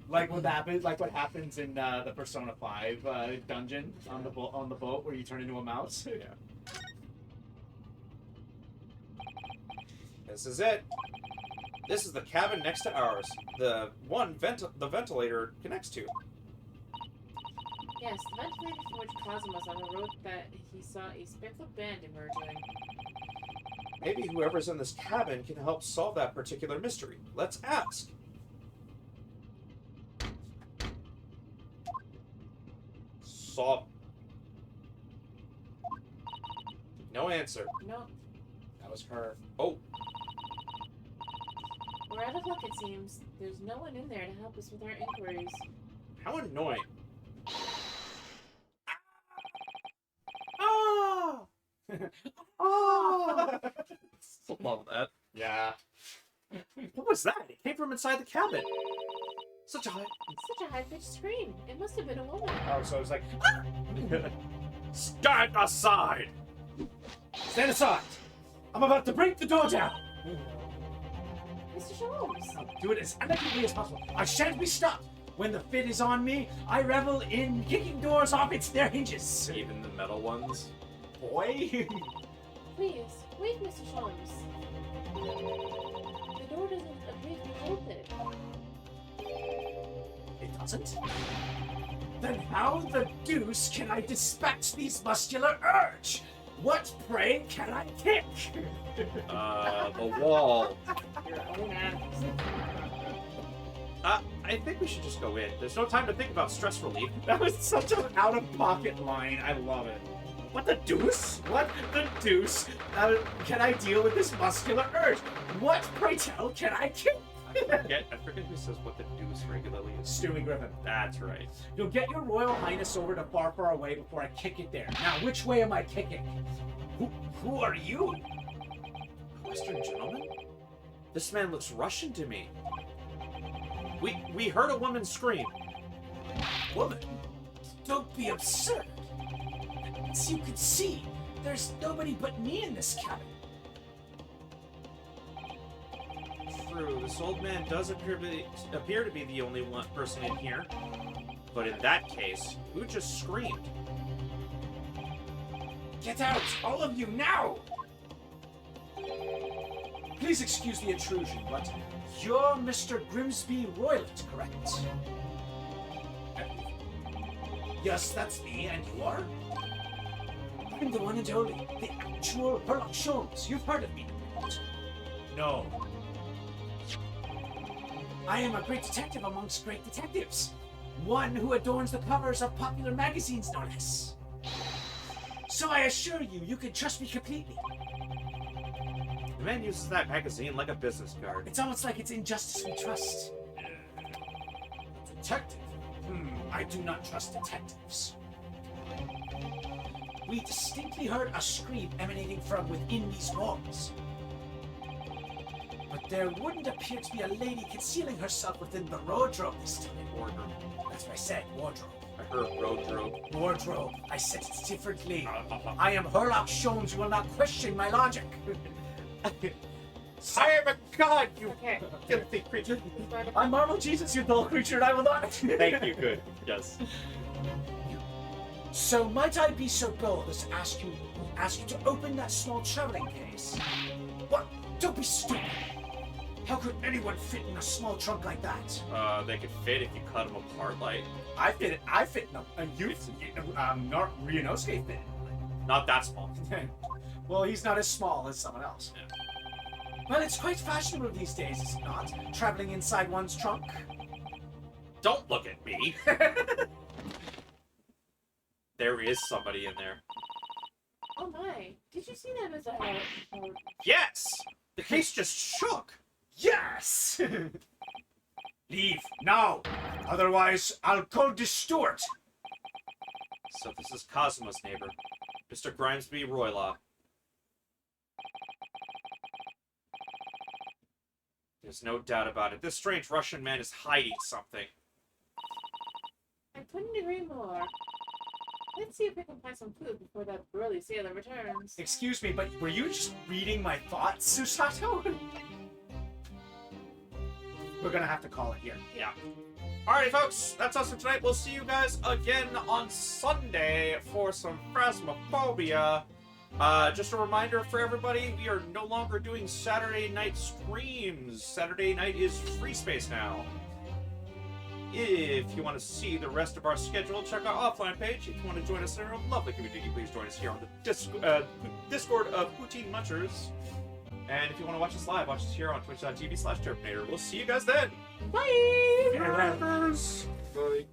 S5: Like what happens in the Persona 5 dungeon on the boat where you turn into a mouse.
S1: Yeah. This is it. This is the cabin next to ours. The one the ventilator connects to.
S4: Yes, the ventilator from which Kazuma-sama wrote that he saw a speckled band emerging.
S1: Maybe whoever's in this cabin can help solve that particular mystery. Let's ask. No answer.
S4: No.
S5: That was her.
S1: Oh,
S4: We're out of luck, it seems. There's no one in there to help us with our inquiries.
S1: how annoying. Ah! Ah! Love that.
S5: Yeah.
S1: What was that? It came from inside the cabin. Such a high...
S4: Such a high-pitched scream. It must have been a woman.
S5: Oh, so it was like,
S1: Stand aside!
S5: stand aside! I'm about to break the door down!
S4: Mr. Sholmes!
S5: I'll do it as elegantly as possible. I shan't be stopped! When the fit is on me, I revel in kicking doors off their hinges.
S1: Even the metal ones.
S5: Boy!
S4: Please, wait, Mr. Sholmes. The door doesn't appear to be bolted.
S5: It doesn't? Then how the deuce can I dispatch these muscular urge? What, pray, can I kick?
S1: The wall.
S4: Your own ass.
S1: I think we should just go in. There's no time to think about stress relief.
S5: That was such an out-of-pocket line. I love it. What the deuce? What the deuce? Can I deal with this muscular urge? What, pray tell, can I kick?
S1: I forget who says what the deuce regularly is.
S5: Stewie Griffin.
S1: That's right.
S5: You'll get your Royal Highness over to far, far away before I kick it there. Now, which way am I kicking? Who are you?
S1: Western gentleman? This man looks Russian to me. We heard a woman scream.
S5: Woman? Don't be absurd. As you can see, there's nobody but me in this cabin.
S1: True, this old man does appear to be the only one person in here. But in that case, who just screamed?
S5: Get out, all of you, now! Please excuse the intrusion, but you're Mr. Grimsby Roylott, correct? Yes, that's me, and you are?
S2: I'm the one and only, the actual Sherlock Holmes. You've heard of me, right?
S5: No.
S2: I am a great detective amongst great detectives. One who adorns the covers of popular magazines, no less. So I assure you, you can trust me completely.
S1: The man uses that magazine like a business card.
S2: It's almost like it's injustice we trust. Detective? I do not trust detectives. We distinctly heard a scream emanating from within these walls. But there wouldn't appear to be a lady concealing herself within the wardrobe this time.
S1: Wardrobe.
S2: That's what I said, wardrobe.
S1: I heard wardrobe.
S2: Wardrobe. I said it differently. I am Sherlock Holmes. You will not question my logic.
S1: I am a god, you
S4: Okay.
S1: filthy creature.
S5: I'm Marvel Jesus, you dull creature, and I will not.
S1: Thank you, good. Yes.
S2: So might I be so bold as to ask you to open that small traveling case? What? Don't be stupid. How could anyone fit in a small trunk like that?
S1: They could fit if you cut them apart, like.
S5: I fit no, Ryunosuke fit.
S1: Not that small.
S5: Well, he's not as small as someone else.
S2: Well, it's quite fashionable these days, is it not? Traveling inside one's trunk.
S1: Don't look at me. There is somebody in there.
S4: Oh my. Did you see that as a
S1: Yes! The case just shook.
S5: Yes! Leave now, otherwise I'll call the steward.
S1: So this is Cosmo's neighbor, Mr. Grimesby Roylaw. There's no doubt about it. This strange Russian man is hiding something.
S4: I couldn't agree more. Let's see if we can find some food before that burly sailor returns.
S5: Excuse me, but were you just reading my thoughts, Susato? We're gonna have to call it here.
S1: Yeah. Alrighty, folks. That's us for tonight. We'll see you guys again on Sunday for some Phasmophobia. Just a reminder for everybody, we are no longer doing Saturday night streams. Saturday night is free space now. If you want to see the rest of our schedule, check our offline page. If you want to join us in our lovely community, please join us here on the Discord of Poutine Munchers. And if you want to watch us live, watch us here on twitch.tv/Terminator. We'll see you guys then.
S4: Bye!
S1: Bye.